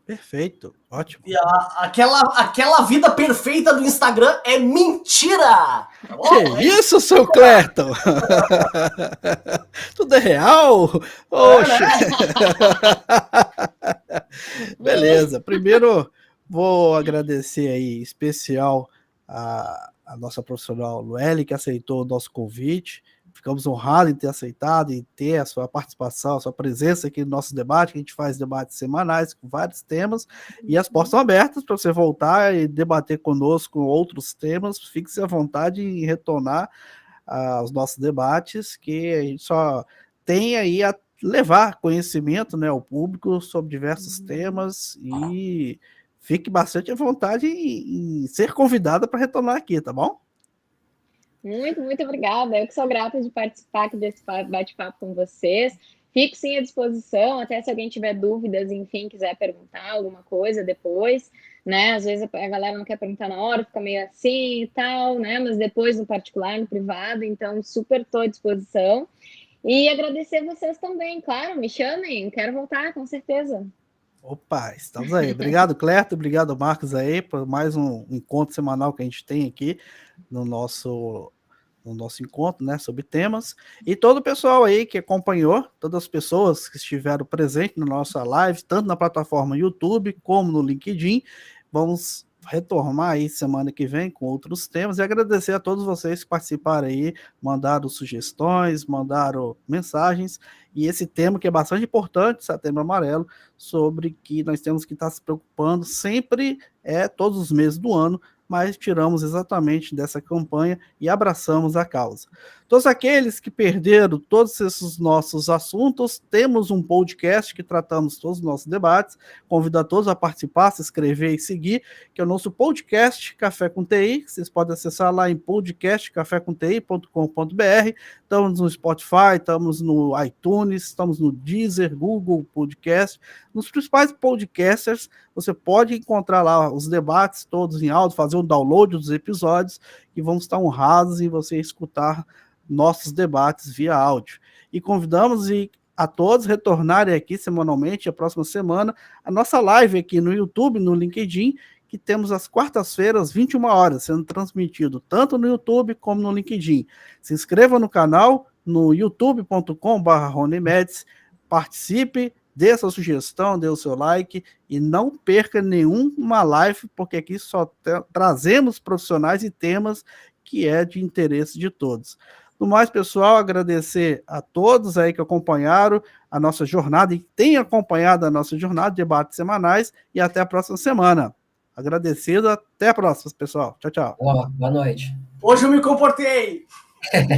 Perfeito, ótimo. E aquela vida perfeita do Instagram é mentira! Que isso, seu Clerton? Tudo é real? Oxe! Beleza, primeiro vou agradecer aí, em especial, a nossa profissional Lueli, que aceitou o nosso convite. Ficamos honrados em ter aceitado e ter a sua participação, a sua presença aqui no nosso debate, que a gente faz debates semanais com vários temas, e as portas são abertas para você voltar e debater conosco outros temas. Fique-se à vontade em retornar aos nossos debates, que a gente só tem aí a levar conhecimento, né, ao público sobre diversos temas, e fique bastante à vontade em ser convidada para retornar aqui, tá bom? Muito, muito obrigada. Eu que sou grata de participar aqui desse bate-papo com vocês. Fico sim à disposição, até se alguém tiver dúvidas, enfim, quiser perguntar alguma coisa depois. né? Às vezes a galera não quer perguntar na hora, fica meio assim e tal, né? Mas depois no particular, no privado, então super estou à disposição. E agradecer vocês também, claro, me chamem, quero voltar, com certeza. Opa, estamos aí. Obrigado, Clerto, obrigado, Marcos, aí, por mais um encontro semanal que a gente tem aqui no nosso encontro, né, sobre temas, e todo o pessoal aí que acompanhou, todas as pessoas que estiveram presentes na nossa live, tanto na plataforma YouTube como no LinkedIn. Vamos retomar aí semana que vem com outros temas, e agradecer a todos vocês que participaram aí, mandaram sugestões, mandaram mensagens, e esse tema que é bastante importante, Setembro Amarelo, sobre que nós temos que estar se preocupando sempre, todos os meses do ano, mas tiramos exatamente dessa campanha e abraçamos a causa. Todos aqueles que perderam todos esses nossos assuntos, temos um podcast que tratamos todos os nossos debates. Convido a todos a participar, se inscrever e seguir, que é o nosso podcast Café com TI. Vocês podem acessar lá em podcastcafécomti.com.br. Estamos no Spotify, estamos no iTunes, estamos no Deezer, Google Podcast, nos principais podcasters. Você pode encontrar lá os debates todos em áudio, fazer o download dos episódios, e vamos estar honrados em você escutar nossos debates via áudio. E convidamos a todos retornarem aqui semanalmente, a próxima semana, a nossa live aqui no YouTube, no LinkedIn, que temos às quartas-feiras, 21 horas, sendo transmitido tanto no YouTube como no LinkedIn. Se inscreva no canal, no youtube.com/RoniMedes, participe, dê sua sugestão, dê o seu like, e não perca nenhuma live, porque aqui só trazemos profissionais e temas que é de interesse de todos. No mais, pessoal, agradecer a todos aí que acompanharam a nossa jornada e têm acompanhado a nossa jornada de debates semanais, e até a próxima semana. Agradecido, até a próxima, pessoal. Tchau, tchau. Boa noite. Hoje eu me comportei!